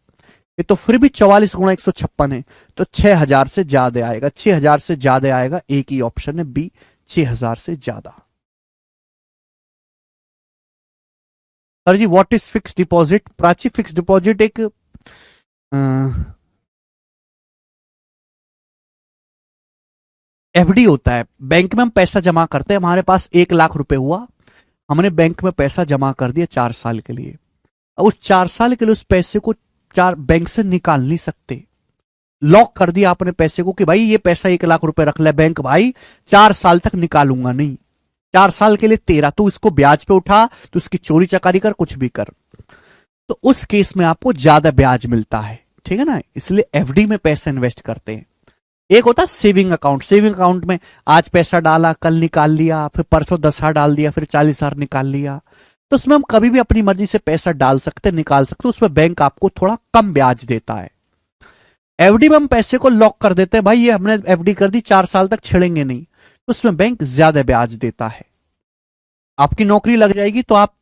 ये तो फिर भी 44 गुणा 156 है, तो 6000 से ज्यादा आएगा, 6000 से ज्यादा आएगा, एक ही ऑप्शन है बी, 6000 से ज्यादा। Sir ji what is fix deposit? Prachi fix deposit एक एफडी होता है। बैंक में हम पैसा जमा करते हैं, हमारे पास 1 लाख रुपए हुआ, हमने बैंक में पैसा जमा कर दिया 4 साल के लिए। अब उस 4 साल के लिए उस पैसे को चार बैंक से निकाल नहीं सकते, लॉक कर दिया आपने पैसे को कि भाई ये पैसा 1 लाख रुपए रख ले बैंक भाई, 4 साल तक निकालूंगा नहीं, 4 साल के लिए तेरा, तो इसको ब्याज पे उठा, तो उसकी चोरी चकारी कर, कुछ भी कर, तो उस केस में आपको ज्यादा ब्याज मिलता है, ठीक है ना। इसलिए एफडी में पैसा इन्वेस्ट करते हैं। एक होता है सेविंग अकाउंट, सेविंग अकाउंट में आज पैसा डाला, कल निकाल लिया, फिर परसों 10,000 डाल दिया, फिर 40,000 निकाल लिया, तो उसमें हम कभी भी अपनी मर्जी से पैसा डाल सकते, निकाल सकते, उसमें बैंक आपको थोड़ा कम ब्याज देता है। एफडी में हम पैसे को लॉक कर देते हैं, भाई ये हमने एफडी कर दी, 4 साल तक छेड़ेंगे नहीं, तो उसमें बैंक ज्यादा ब्याज देता है। आपकी नौकरी लग जाएगी तो आप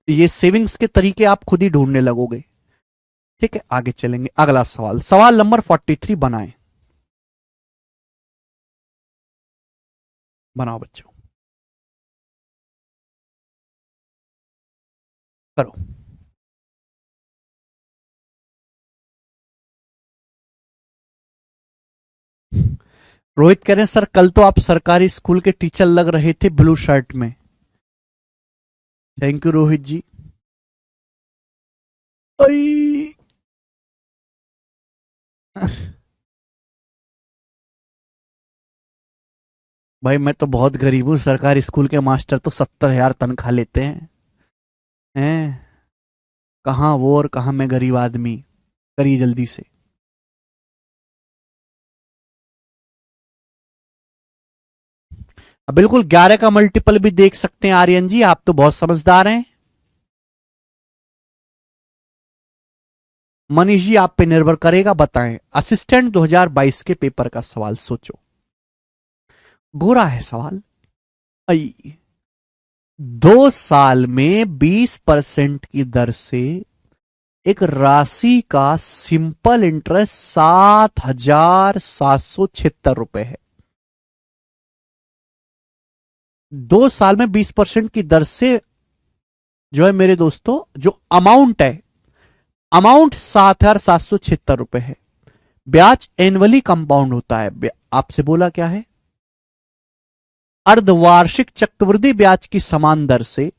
ये सेविंग्स के तरीके आप खुद ही ढूंढने लगोगे, ठीक है। आगे चलेंगे, अगला सवाल, सवाल नंबर 43 बनाएं, बनाओ बच्चों, करो। रोहित कह रहे हैं सर कल तो आप सरकारी स्कूल के टीचर लग रहे थे ब्लू शर्ट में। थैंक यू रोहित जी। ओई। भाई मैं तो बहुत गरीब हूँ, सरकारी स्कूल के मास्टर तो 70,000 तनख्वाह लेते हैं। कहाँ वो और कहाँ मैं गरीब आदमी, करिए जल्दी से। अब बिल्कुल 11 का मल्टीपल भी देख सकते हैं आर्यन जी, आप तो बहुत समझदार हैं। मनीष जी आप पे निर्भर करेगा, बताएं। असिस्टेंट 2022 के पेपर का सवाल सोचो, गोरा है सवाल। आई 2 साल में 20% की दर से एक राशि का सिंपल इंटरेस्ट 7,776 रुपए है। 2 साल में 20% की दर से जो है मेरे दोस्तों, जो अमाउंट है, अमाउंट 7,776 रुपए है। ब्याज एनुअली कंपाउंड होता है। आपसे बोला क्या है, अर्धवार्षिक चक्रवृद्धि ब्याज की समान दर से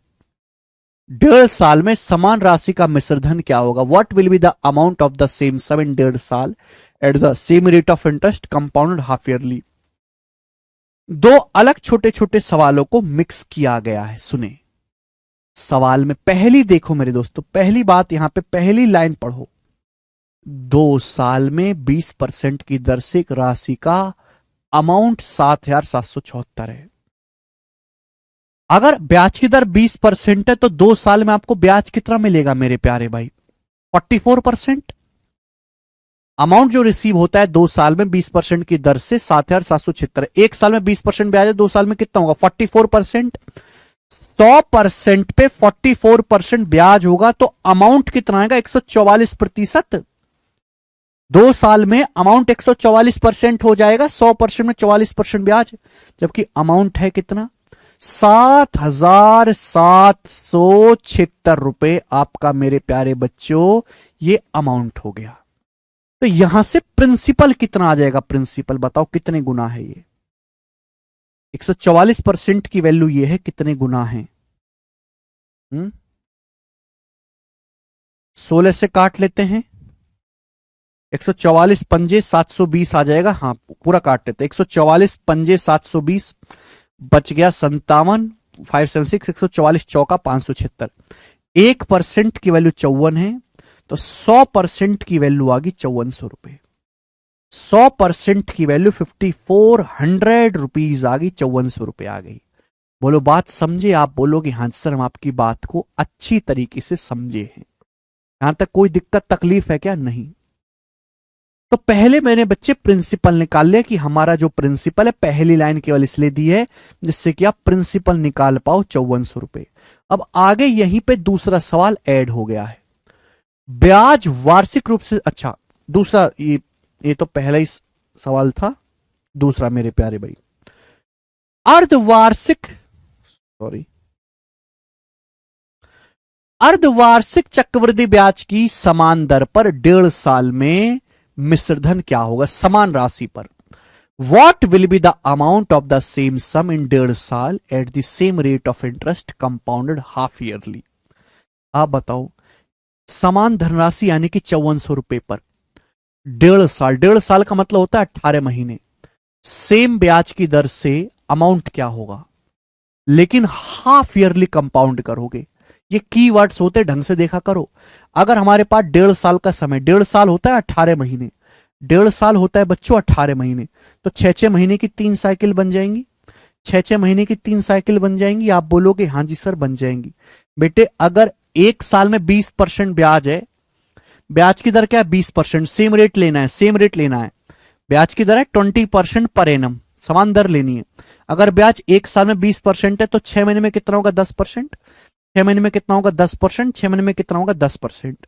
1.5 साल में समान राशि का मिश्रधन क्या होगा? What will be the amount of the same sum in 1.5 साल at the same rate of interest compounded half yearly. दो अलग छोटे छोटे सवालों को मिक्स किया गया है, सुने। सवाल में पहली देखो मेरे दोस्तों, पहली बात यहां पे पहली लाइन पढ़ो, 2 साल में 20% की दर से एक राशि का अमाउंट 7,776 है। अगर ब्याज की दर 20% है तो 2 साल में आपको ब्याज कितना मिलेगा मेरे प्यारे भाई? 44%। अमाउंट जो रिसीव होता है 2 साल में 20% की दर से 7,776, 1 साल में 20% ब्याज है, 2 साल में कितना होगा? 44%। 100% पे 44% ब्याज होगा तो अमाउंट कितना आएगा? 144%। 2 साल में अमाउंट 144% हो जाएगा, 100% में 44% ब्याज, जबकि अमाउंट है कितना? 7,776 रुपए आपका मेरे प्यारे बच्चों, ये अमाउंट हो गया। तो यहां से प्रिंसिपल कितना आ जाएगा? प्रिंसिपल बताओ कितने गुना है ये? 144% की वैल्यू ये है, कितने गुना है? 16 से काट लेते हैं, 144 पंजे 720 आ जाएगा। हाँ पूरा काट लेते हैं, 144 पंजे 720, बच गया 57, 576, 144 चौका 576। 1% की वैल्यू 54 है, तो 100% की वैल्यू आ गई 5400 रुपए। 100% की वैल्यू 5400 रुपीज आ गई, 5400 रुपए आ गई। बोलो बात समझे? आप बोलोगे हाँ सर, हम आपकी बात को अच्छी तरीके से समझे हैं। यहां तक कोई दिक्कत तकलीफ है क्या? नहीं। तो पहले मैंने बच्चे प्रिंसिपल निकाल लिया कि हमारा जो प्रिंसिपल है, पहली लाइन केवल इसलिए दी है जिससे कि आप प्रिंसिपल निकाल पाओ, 5400 रुपए। अब आगे यहीं पे दूसरा सवाल ऐड हो गया है। ब्याज वार्षिक रूप से, अच्छा दूसरा, ये तो पहला ही सवाल था। दूसरा मेरे प्यारे भाई, अर्धवार्षिक, सॉरी, अर्धवार्षिक चक्रवृद्धि ब्याज की समान दर पर 1.5 साल में मिश्रधन क्या होगा समान राशि पर? What will be the amount of the same sum in 1.5 साल at the same rate of interest compounded half yearly? आप बताओ, समान धनराशि यानी कि 5400 रुपए पर 1.5 साल, 1.5 साल का मतलब होता है 18 महीने, सेम ब्याज की दर से अमाउंट क्या होगा, लेकिन हाफ ईयरली कंपाउंड करोगे। ये कीवर्ड्स होते, ढंग से देखा करो। अगर हमारे पास 1.5 साल का समय, 1.5 साल होता है 18 महीने, 1.5 साल होता है बच्चों 18 महीने, तो 6-6 महीने की 3 साइकिल बन जाएंगी, 6-6 महीने की 3 साइकिल बन जाएंगी। आप बोलोगे हाँ जी सर बन जाएंगी। बेटे अगर 1 साल में 20% ब्याज है, ब्याज की दर क्या है 20%, सेम रेट लेना है, सेम रेट लेना है। ब्याज की दर है 20% पर एनम, समान दर लेनी है। अगर ब्याज 1 साल में 20% है तो 6 महीने में कितना होगा 10%, 6 महीने में कितना होगा 10%, 6 महीने में कितना होगा 10%।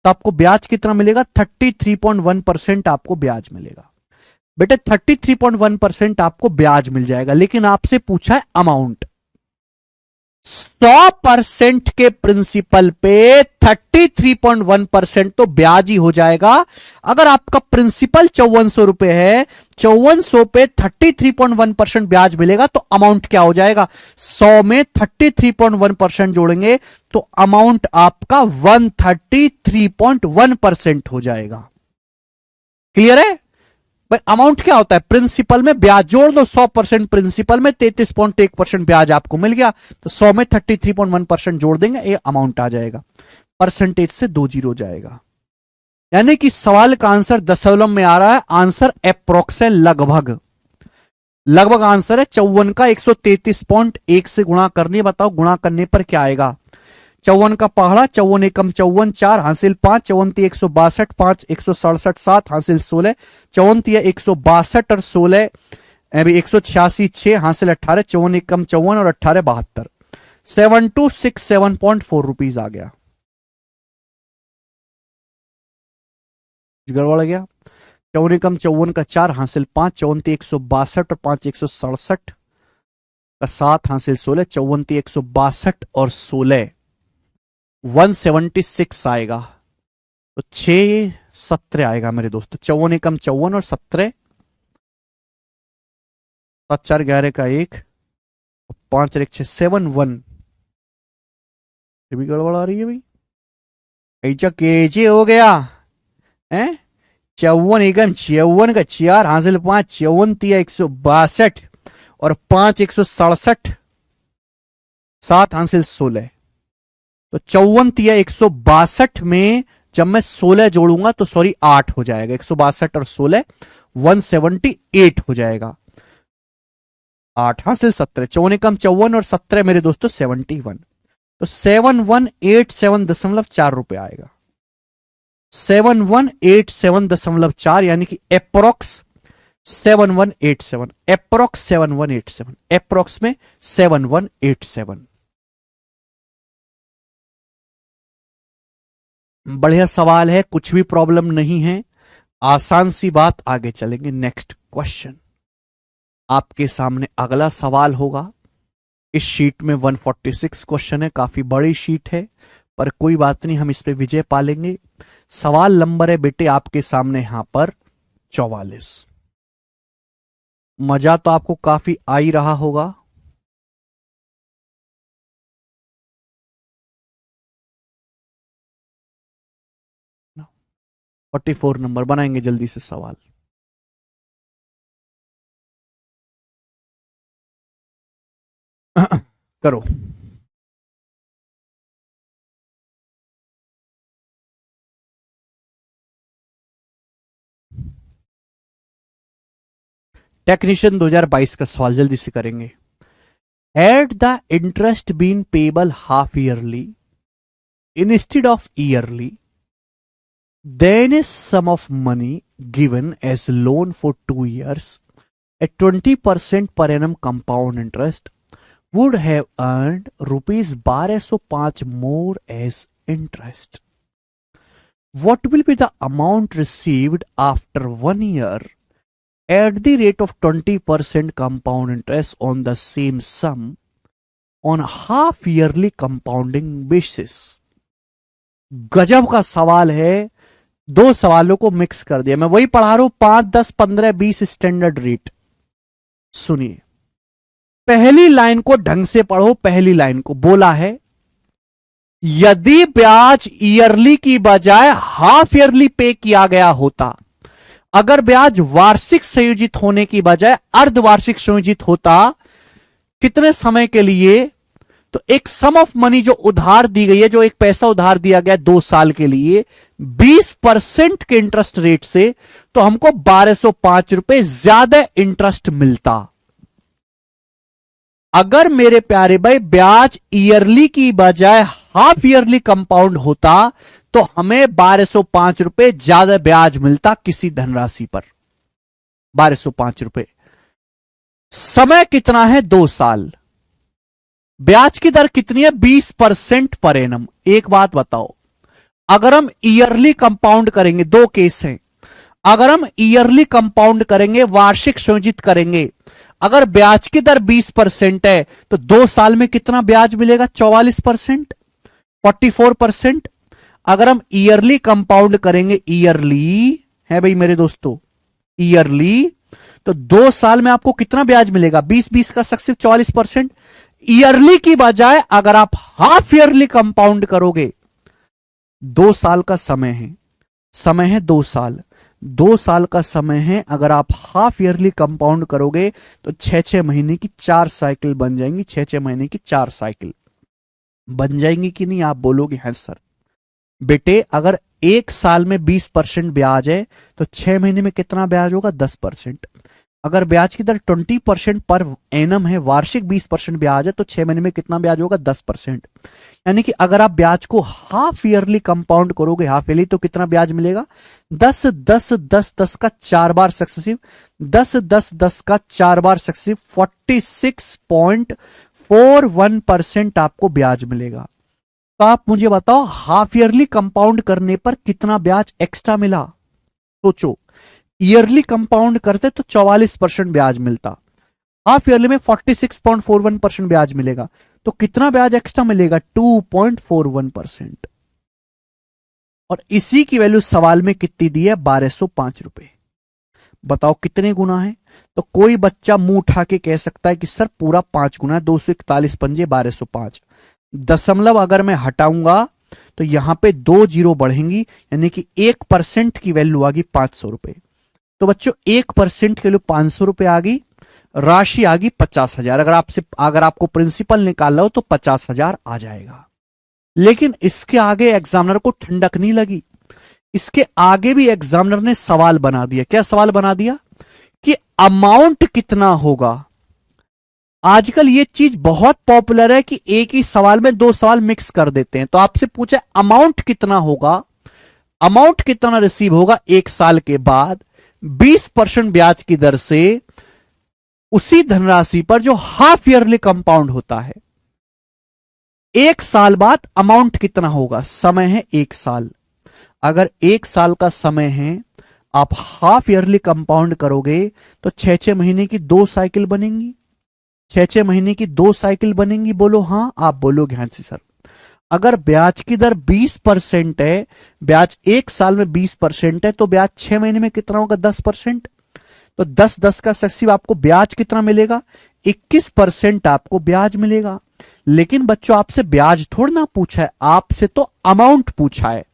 तो आपको ब्याज कितना मिलेगा 33.1% आपको ब्याज मिलेगा। बेटे 33.1% आपको ब्याज मिल जाएगा, लेकिन आपसे पूछा है अमाउंट। 100% के प्रिंसिपल पे 33.1% तो ब्याज ही हो जाएगा। अगर आपका प्रिंसिपल 5400 रुपए है, 5400 पे 33.1% ब्याज मिलेगा, तो अमाउंट क्या हो जाएगा? 100 में 33.1% जोड़ेंगे तो अमाउंट आपका 133.1% हो जाएगा। क्लियर है भाई? अमाउंट क्या होता है? प्रिंसिपल में ब्याज जोड़ दो, 100% प्रिंसिपल में 33.1% ब्याज आपको मिल गया, तो 100 में 33.1% जोड़ देंगे, ये अमाउंट आ जाएगा। परसेंटेज से 2 जीरो जाएगा, यानी कि सवाल का आंसर दशमलव में आ रहा है। आंसर अप्रोक्स है, लगभग लगभग आंसर है 54 का 133.1 से गुणा करनी है। बताओ गुणा करने पर क्या आएगा? 54 का पहाड़ा, 54 एकम 54, 4 हासिल 5, 54 162, 5 167, 7 हासिल 16, 54 162 और 16 अभी 186, 6 हासिल 18, 54 एकम 54 और 18 72, 7267.4 रुपीज आ गया। गड़बड़ गया। 54 एकम 54 का 4 हासिल 5, 54 162 और 5 167 का 7 हासिल 16, 54 162 और 16 176 आएगा, तो 617 आएगा मेरे दोस्तों। 54 एकम 54 और 17, 7 4 11 का 1, 5 1 6 71। ये भी गड़बड़ आ रही है भाई, ऐसा कैसे हो गया है? 54 एकम 54 का 4 हासिल 5, 54 162 और 5 167, 7 हासिल 16, तो 54 162 में जब मैं 16 जोड़ूंगा तो सॉरी 8 हो जाएगा, 162 और 16 178 हो जाएगा। 8 हासिल 17, 54 कम 54 और 17 मेरे दोस्तों 71, तो 7187.4 रुपए आएगा। 7187.4 यानी कि अप्रोक्स 7187, अप्रोक्स 7187, अप्रोक्स में 7187। बढ़िया सवाल है, कुछ भी प्रॉब्लम नहीं है, आसान सी बात। आगे चलेंगे, नेक्स्ट क्वेश्चन आपके सामने अगला सवाल होगा। इस शीट में 146 क्वेश्चन है, काफी बड़ी शीट है, पर कोई बात नहीं, हम इस पे विजय पालेंगे। सवाल नंबर है बेटे आपके सामने यहां पर 44। मजा तो आपको काफी आ ही रहा होगा। ना 44 नंबर बनाएंगे जल्दी से सवाल। करो। टेक्नीशियन 2022 का सवाल जल्दी से करेंगे। Had the interest been payable half yearly instead of yearly, then a sum of money given as loan for 2 years at 20% per annum compound interest would have earned rupees 1205 more as interest. What will be the amount received after 1 year at the rate of 20% compound interest on the same sum on half yearly compounding basis? गजब का सवाल है, दो सवालों को mix कर दिया। मैं वही पढ़ा रहा हूं 5, 10, 15, 20 स्टैंडर्ड रेट। सुनिए, पहली लाइन को ढंग से पढ़ो। पहली लाइन को बोला है, यदि ब्याज ईयरली की बजाय हाफ ईयरली पे किया गया होता, अगर ब्याज वार्षिक संयोजित होने की बजाय अर्धवार्षिक संयोजित होता, कितने समय के लिए? तो एक सम ऑफ मनी जो उधार दी गई है, जो एक पैसा उधार दिया गया 2 साल के लिए 20% के इंटरेस्ट रेट से, तो हमको 1205 रुपए ज्यादा इंटरेस्ट मिलता। अगर मेरे प्यारे भाई ब्याज ईयरली की बजाय हाफ ईयरली कंपाउंड होता, तो हमें 1205 रुपए ज्यादा ब्याज मिलता किसी धनराशि पर। 1205 रुपए। समय कितना है? 2 साल। ब्याज की दर कितनी है? 20% पर एनम। एक बात बताओ, अगर हम ईयरली कंपाउंड करेंगे, 2 केस हैं। अगर हम ईयरली कंपाउंड करेंगे, वार्षिक संयोजित करेंगे, अगर ब्याज की दर 20% है, तो 2 साल में कितना ब्याज मिलेगा? 44%, 44%। अगर हम ईयरली कंपाउंड करेंगे, ईयरली है भाई मेरे दोस्तों, ईयरली, तो 2 साल में आपको कितना ब्याज मिलेगा? 20 का सक्सेस 44%। ईयरली की बजाय अगर आप हाफ ईयरली कंपाउंड करोगे, 2 साल का समय है, समय है 2 साल, 2 साल का समय है। अगर आप हाफ ईयरली कंपाउंड करोगे तो 6-6 महीने की 4 साइकिल बन जाएंगी। 6-6 महीने की 4 साइकिल बन जाएंगी कि नहीं? आप बोलोगे हैं सर। बेटे, अगर 1 साल में 20% ब्याज है, तो 6 महीने में कितना ब्याज होगा? 10%। अगर ब्याज की दर 20% पर एनम है, वार्षिक 20% ब्याज है, तो 6 महीने में कितना ब्याज होगा? 10%। यानी कि अगर आप ब्याज को हाफ ईयरली कंपाउंड करोगे, हाफ ईयरली, तो कितना ब्याज मिलेगा? 10, 10, 10, 10 का 4 बार सक्सेसिव, 10, 10, 10 का 4 बार सक्सेसिव, 46.41% आपको ब्याज मिलेगा। तो आप मुझे बताओ, हाफ ईयरली कंपाउंड करने पर कितना ब्याज एक्स्ट्रा मिला? सोचो, ईयरली कंपाउंड करते तो 44% ब्याज मिलता, हाफ ईयरली में 46.41% ब्याज मिलेगा, तो कितना ब्याज एक्स्ट्रा मिलेगा? 2.41%। और इसी की वैल्यू सवाल में कितनी दी है? 1205 रुपए। बताओ कितने गुना है? तो कोई बच्चा मुंह उठा के कह सकता है कि सर पूरा 5 गुना, 241 पंजे 1205। दशमलव अगर मैं हटाऊंगा तो यहां पे 2 जीरो बढ़ेंगी, यानी कि 1% की वैल्यू आ गई 500 रुपए। तो बच्चों 1% की वैल्यू 500 रुपए आ गई, राशि आ गई 50,000। अगर आपको प्रिंसिपल निकालना हो तो 50,000 आ जाएगा। लेकिन इसके आगे एग्जामिनर को ठंडक नहीं लगी, इसके आगे भी एग्जामिनर ने सवाल बना दिया। क्या सवाल बना दिया? कि अमाउंट कितना होगा। आजकल ये चीज बहुत पॉपुलर है कि एक ही सवाल में 2 सवाल मिक्स कर देते हैं। तो आपसे पूछा अमाउंट कितना होगा, अमाउंट कितना रिसीव होगा 1 साल के बाद 20% ब्याज की दर से उसी धनराशि पर जो हाफ ईयरली कंपाउंड होता है। 1 साल बाद अमाउंट कितना होगा? समय है 1 साल। अगर 1 साल का समय है, आप हाफ ईयरली कंपाउंड करोगे तो 6-6 महीने की 2 साइकिल बनेंगी। 6-6 महीने की 2 साइकिल बनेंगी। बोलो हाँ, आप बोलोगे हाँ जी सर। अगर ब्याज की दर 20% है, ब्याज 1 साल में 20% है, तो ब्याज 6 महीने में कितना होगा? 10%। तो 10-10 का सक्सेसिव आपको ब्याज कितना मिलेगा? 21% आपको ब्याज मिलेगा। लेकिन बच्चों आपसे ब्याज थोड़ा ना पूछा है, आपसे तो अमाउंट पूछा है।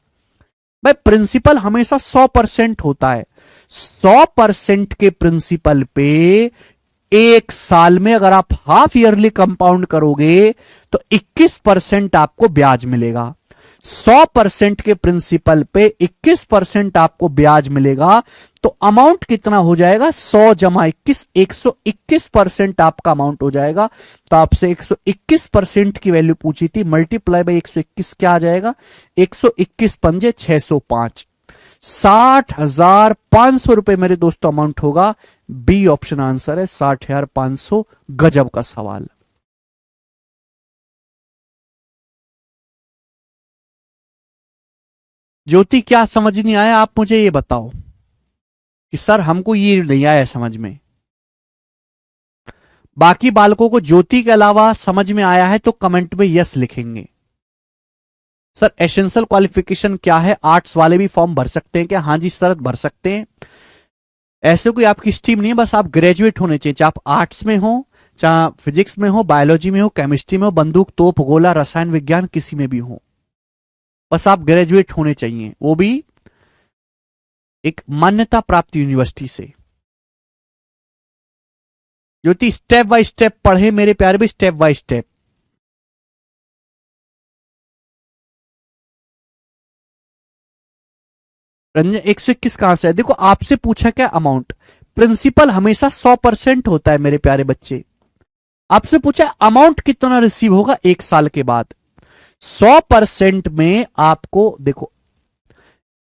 भाई प्रिंसिपल हमेशा 100% होता है। 100% के प्रिंसिपल पे 1 साल में अगर आप हाफ ईयरली कंपाउंड करोगे तो 21% आपको ब्याज मिलेगा। 100% के प्रिंसिपल पे 21% आपको ब्याज मिलेगा, तो अमाउंट कितना हो जाएगा? 100 जमा 21, 121% आपका अमाउंट हो जाएगा। तो आपसे 121% की वैल्यू पूछी थी, मल्टीप्लाई बाई 121 क्या आ जाएगा? 121 पंजे 605, 60,500 रुपए मेरे दोस्तों अमाउंट होगा। बी ऑप्शन आंसर है 60,500। गजब का सवाल। ज्योति, क्या समझ नहीं आया? आप मुझे ये बताओ कि सर हमको ये नहीं आया समझ में। बाकी बालकों को ज्योति के अलावा समझ में आया है तो कमेंट में यस लिखेंगे। सर एसेंशियल क्वालिफिकेशन क्या है? आर्ट्स वाले भी फॉर्म भर सकते हैं क्या? हाँ जी सर, भर सकते हैं। ऐसे कोई आपकी स्ट्रीम नहीं है, बस आप ग्रेजुएट होने चाहिए, चाहे आप आर्ट्स में हो, चाहे फिजिक्स में हो, बायोलॉजी में हो, केमिस्ट्री में हो, बंदूक, तोप, गोला, रसायन विज्ञान, किसी में भी हो, बस आप ग्रेजुएट होने चाहिए, वो भी एक मान्यता प्राप्त यूनिवर्सिटी से। ज्योति स्टेप बाय स्टेप पढ़े मेरे प्यारे भी, स्टेप बाय स्टेप। रंजन 121 कहां से है? देखो आपसे पूछा क्या अमाउंट, प्रिंसिपल हमेशा 100% होता है मेरे प्यारे बच्चे। आपसे पूछा अमाउंट कितना रिसीव होगा 1 साल के बाद। 100% में आपको देखो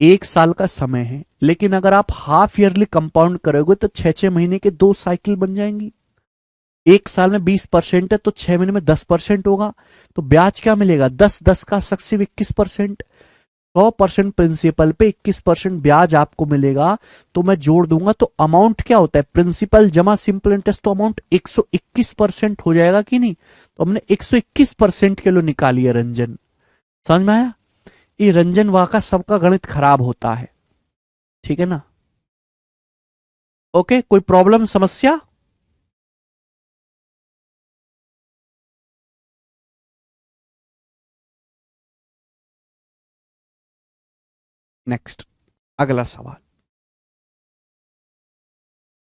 1 साल का समय है, लेकिन अगर आप हाफ ईयरली कंपाउंड करोगे तो 6-6 महीने के 2 साइकिल बन जाएंगी। 1 साल में 20% है तो 6 महीने में 10% होगा, तो ब्याज क्या मिलेगा? 10-10 का सक्सेसिव 21%। 100% प्रिंसिपल पे 21% ब्याज आपको मिलेगा। तो मैं जोड़ दूंगा तो अमाउंट क्या होता है? प्रिंसिपल जमा सिंपल इंटरेस्ट, तो अमाउंट 121% हो जाएगा कि नहीं? तो हमने 121% के लिए निकाली है रंजन। समझ में आया? ये रंजन वाका सबका गणित खराब होता है, ठीक है ना? ओके, कोई प्रॉब्लम समस्या? नेक्स्ट, अगला सवाल।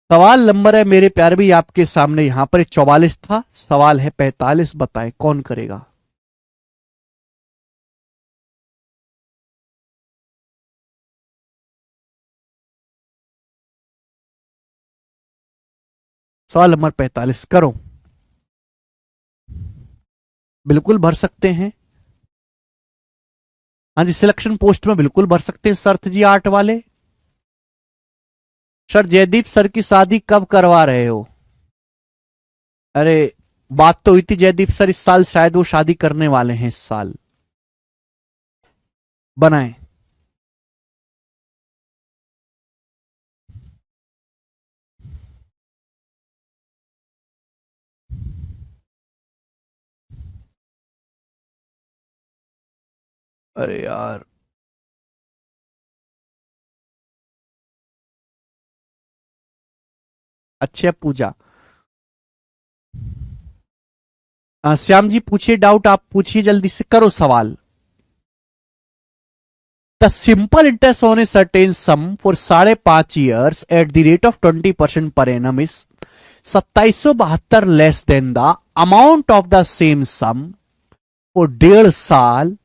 सवाल नंबर है मेरे प्यारे भी आपके सामने, यहां पर 44 था, सवाल है 45। बताएं कौन करेगा? सवाल नंबर 45 करो। बिल्कुल भर सकते हैं। हाँ जी, सिलेक्शन पोस्ट में बिल्कुल भर सकते हैं शर्त जी, आर्ट वाले। सर जयदीप सर की शादी कब करवा रहे हो? अरे बात तो हुई थी जयदीप सर, इस साल शायद वो शादी करने वाले हैं, इस साल बनाए। अरे यार, अच्छे पूजा। श्याम जी पूछिए, डाउट आप पूछिए, जल्दी से करो सवाल। The simple interest on a certain sum for 5.5 years at the rate of 20% per annum is 2772 less than the amount of the same sum for 1.5 साल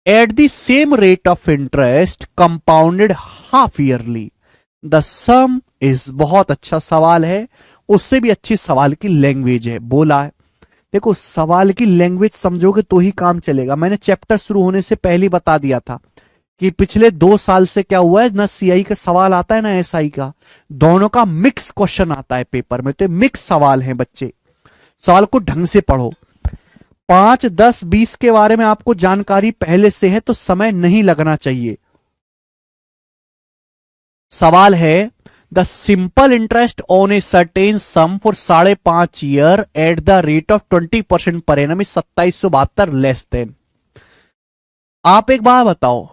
at the same rate of interest compounded half yearly. The sum is बहुत अच्छा सवाल है, उससे भी अच्छी सवाल की लैंग्वेज है, बोला है। देखो सवाल की लैंग्वेज समझोगे तो ही काम चलेगा। मैंने चैप्टर शुरू होने से पहले बता दिया था कि पिछले 2 साल से क्या हुआ है ना, सीआई का सवाल आता है ना एसआई का, दोनों का मिक्स क्वेश्चन आता है पेपर में, तो मिक्स सवाल हैं बच्चे। सवाल को ढंग से पढ़ो। 5, 10, 20 के बारे में आपको जानकारी पहले से है तो समय नहीं लगना चाहिए। सवाल है the simple interest on A certain some for 5.5 year at the rate of 20% per annum 2772 less than. आप एक बात बताओ,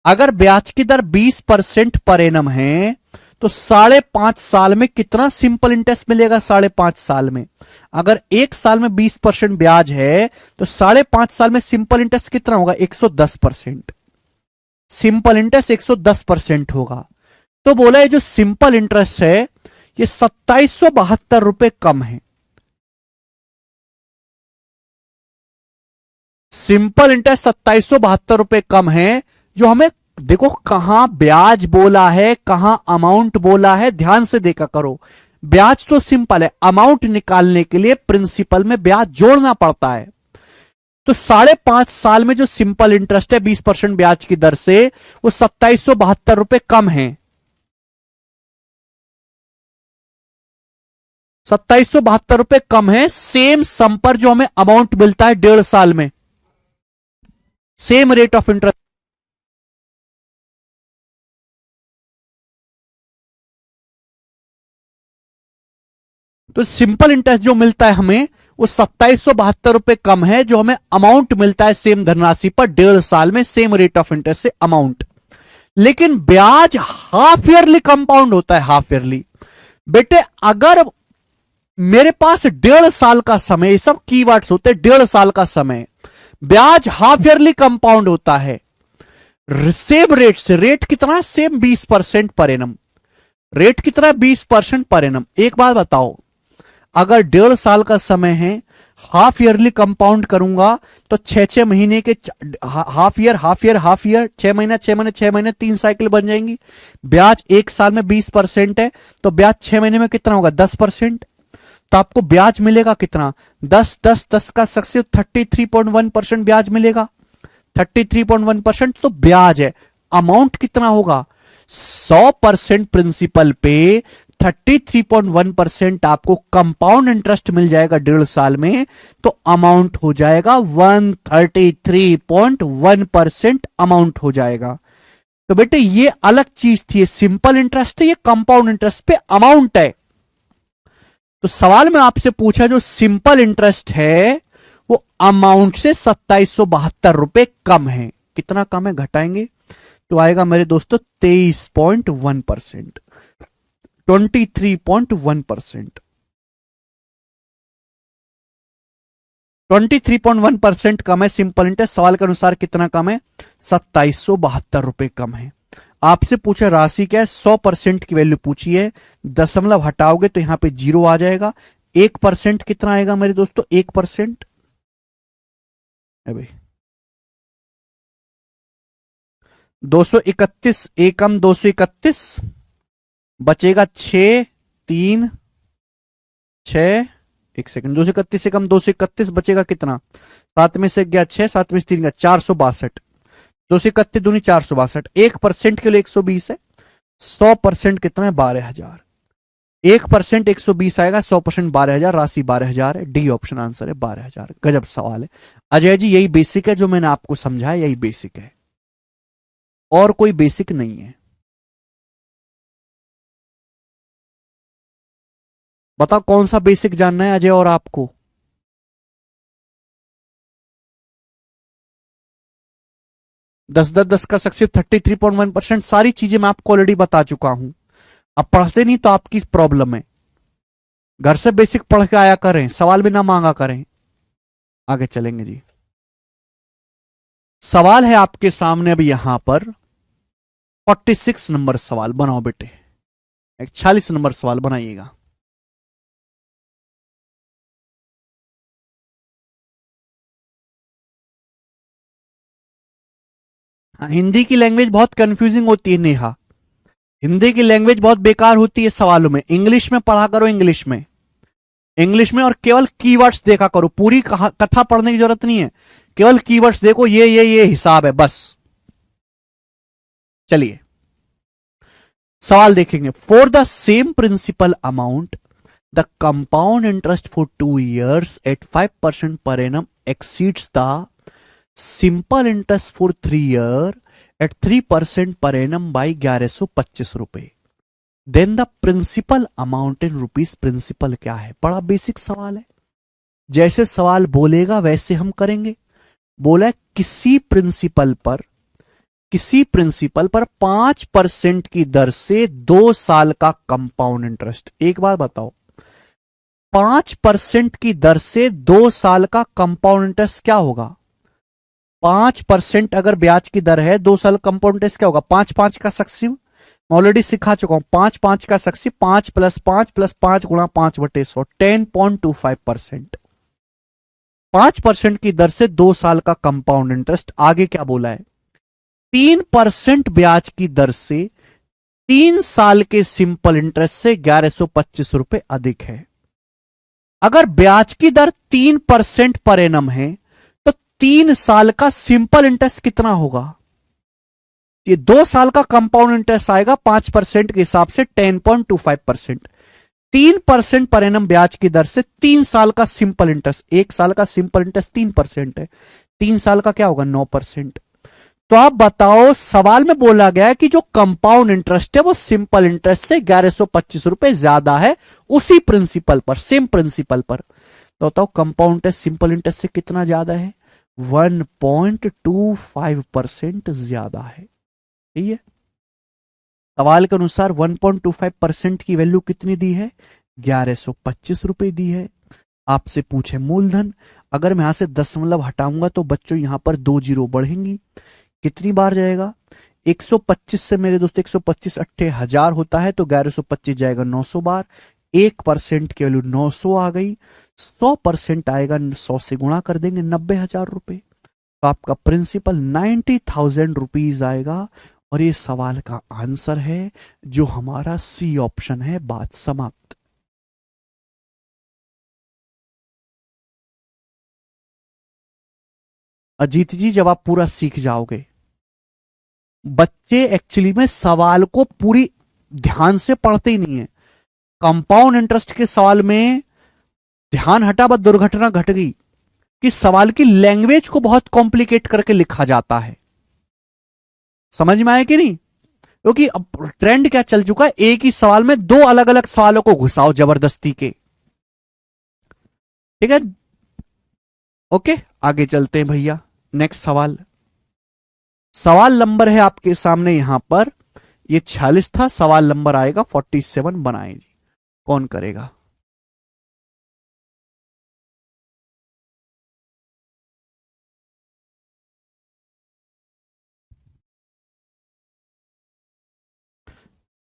अगर ब्याज की दर 20% पर एनम है तो 5.5 साल में कितना सिंपल इंटरेस्ट मिलेगा? 5.5 साल में अगर 1 साल में 20% ब्याज है तो 5.5 साल में सिंपल इंटरेस्ट कितना होगा? 110%। सिंपल इंटरेस्ट 110% होगा। तो बोला ये जो सिंपल इंटरेस्ट है ये 2772 रुपए कम है। सिंपल इंटरेस्ट 2772 रुपए कम है, जो हमें देखो कहां ब्याज बोला है, कहां अमाउंट बोला है, ध्यान से देखा करो। ब्याज तो सिंपल है, अमाउंट निकालने के लिए प्रिंसिपल में ब्याज जोड़ना पड़ता है। तो 5.5 साल में जो सिंपल इंटरेस्ट है 20% ब्याज की दर से, वो 2772 रुपए कम है। 2772 रुपए कम है सेम सम पर जो हमें अमाउंट मिलता है 1.5 साल में, सेम रेट ऑफ इंटरेस्ट। तो सिंपल इंटरेस्ट जो मिलता है हमें वो 2772 रुपए कम है, जो हमें अमाउंट मिलता है सेम धनराशि पर 1.5 साल में, सेम रेट ऑफ इंटरेस्ट से अमाउंट। लेकिन ब्याज हाफ ईयरली कंपाउंड होता है, हाफ ईयरली। बेटे अगर मेरे पास 1.5 साल का समय, ये सब कीवर्ड्स होते हैं, 1.5 साल का समय, ब्याज हाफ ईयरली कंपाउंड होता है सेम रेट से। रेट कितना है? Same 20% per annum. रेट कितना है? 20% पर एनम। एक बात बताओ, अगर 1.5 साल का समय है, हाफ ईयरली कंपाउंड करूंगा तो 6 महीने के half year half year half year, 6 महीना 6 महीने 6 महीने 3 साइकिल बन जाएंगी। ब्याज 1 साल में 20% है, तो ब्याज 6 महीने में कितना होगा? 10%। तो आपको ब्याज मिलेगा कितना? 10 10 10 का सक्सेस 33.1% ब्याज मिलेगा। 33.1% तो ब्याज है। अमाउंट कितना होगा? 100% प्रिंसिपल पे 33.1% आपको कंपाउंड इंटरेस्ट मिल जाएगा 1.5 साल में, तो अमाउंट हो जाएगा 133.1% अमाउंट हो जाएगा। तो बेटे ये अलग चीज थी, ये सिंपल इंटरेस्ट है, ये कंपाउंड इंटरेस्ट पे अमाउंट है। तो सवाल में आपसे पूछा जो सिंपल इंटरेस्ट है वो अमाउंट से 2772 रुपए कम है। कितना कम है? घटाएंगे तो आएगा मेरे दोस्तों 23.1%, 23.1%। 23.1% कम है सिंपल इंटरेस्ट। सवाल के अनुसार कितना कम है? 2772 रुपए कम है। आपसे पूछा राशि क्या है? 100% की वैल्यू पूछी है, दशमलव हटाओगे तो यहां पे 0 आ जाएगा। 1% कितना आएगा मेरे दोस्तों? 1% भाई 231 एकम 231 बचेगा 6 3 6, एक सेकंड, 231 एकम 231 बचेगा कितना? 7 में से गया 6, 7 में से 3 गया 462, 231 दूनी 462। 1% के लिए 120 है, 100% कितना है? 12,000। 1% 120 आएगा, 100% 12,000, राशि 12,000 है। डी ऑप्शन आंसर है 12,000। गजब सवाल है अजय जी, यही बेसिक है जो मैंने आपको समझाया, यही बेसिक है और कोई बेसिक नहीं है। बताओ कौन सा बेसिक जानना है अजय और आपको? दस दस दस का सक्सेस 33.1%, सारी चीजें मैं आपको ऑलरेडी बता चुका हूं। अब पढ़ते नहीं तो आपकी प्रॉब्लम है। घर से बेसिक पढ़ के आया करें, सवाल भी ना मांगा करें। आगे चलेंगे जी। सवाल है आपके सामने अभी यहां पर 46 नंबर सवाल बनाओ बेटे। 46 नंबर सवाल बनाइएगा। हिंदी की लैंग्वेज बहुत कंफ्यूजिंग होती है नेहा, हिंदी की लैंग्वेज बहुत बेकार होती है सवालों में। इंग्लिश में पढ़ा करो, इंग्लिश में, इंग्लिश में, और केवल कीवर्ड्स देखा करो। पूरी कथा पढ़ने की जरूरत नहीं है, केवल कीवर्ड्स देखो, ये हिसाब है बस। चलिए सवाल देखेंगे। For the same principal amount the compound interest for 2 years at 5% per annum exceeds the simple interest for 3 year at 3% per annum by 1125 रुपए। Then the principal amount in rupees. Principal क्या है? बड़ा बेसिक सवाल है, जैसे सवाल बोलेगा वैसे हम करेंगे। बोला किसी प्रिंसिपल पर 5% की दर से 2 साल का कंपाउंड इंटरेस्ट। एक बार बताओ, 5% की दर से 2 साल का कंपाउंड इंटरेस्ट क्या होगा? 5% अगर ब्याज की दर है, 2 साल कंपाउंड इंटरेस्ट क्या होगा? 5 का सक्सिव, ऑलरेडी सिखा चुका हूं। 5 का सक्सिव 5 + 5 + 5 × 5/100, 10.25%। 5% की दर से 2 साल का कंपाउंड इंटरेस्ट, आगे क्या बोला है, 3% ब्याज की दर से 3 साल के सिंपल इंटरेस्ट से 1125 रुपए अधिक है। अगर ब्याज की दर 3% पर एनम है तो 3 साल का सिंपल इंटरेस्ट कितना होगा, ये 2 साल का कंपाउंड इंटरेस्ट आएगा 5% के हिसाब से 10.25%। 3% पर एनम ब्याज की दर से 3 साल का सिंपल इंटरेस्ट, 1 साल का सिंपल इंटरेस्ट 3% है, 3 साल का क्या होगा 9%। तो आप बताओ, सवाल में बोला गया है कि जो कंपाउंड इंटरेस्ट है वो सिंपल इंटरेस्ट से 1125 रुपए ज्यादा है, उसी प्रिंसिपल पर, सेम प्रिंसिपल पर। तो बताओ कंपाउंड इंटरेस्ट सिंपल इंटरेस्ट से कितना ज्यादा है, 1.25% ज्यादा है। ठीक है, सवाल के अनुसार 1.25% की वैल्यू कितनी दी है, 1125 रुपए दी है। आपसे पूछे मूलधन, अगर मैं यहां से दशमलव हटाऊंगा तो बच्चों यहां पर 2 जीरो बढ़ेंगी, कितनी बार जाएगा, 125 से मेरे दोस्त 125 अट्ठे 1000 होता है, तो 1125 जाएगा 900 बार। 1% की वैल्यू 900 आ गई, 100% आएगा 100 से गुणा कर देंगे 90,000 रुपए, तो आपका प्रिंसिपल 90,000 रुपीज आएगा। और ये सवाल का आंसर है जो हमारा सी ऑप्शन है। बात समाप्त। अजीत जी, जब आप पूरा सीख जाओगे, बच्चे एक्चुअली में सवाल को पूरी ध्यान से पढ़ते ही नहीं है। कंपाउंड इंटरेस्ट के सवाल में ध्यान हटा, बस दुर्घटना घट गई कि सवाल की लैंग्वेज को बहुत कॉम्प्लिकेट करके लिखा जाता है। समझ में आया कि नहीं, क्योंकि अब ट्रेंड क्या चल चुका है, एक ही सवाल में दो अलग अलग सवालों को घुसाओ जबरदस्ती के। ठीक है, ओके, आगे चलते हैं भैया। नेक्स्ट सवाल, सवाल नंबर है आपके सामने यहां पर, ये 46 था, सवाल नंबर आएगा 47, बनाए जी, कौन करेगा।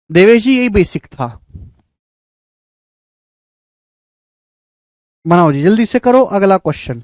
देवेश जी, यही बेसिक था, बनाओ जी, जल्दी से करो अगला क्वेश्चन।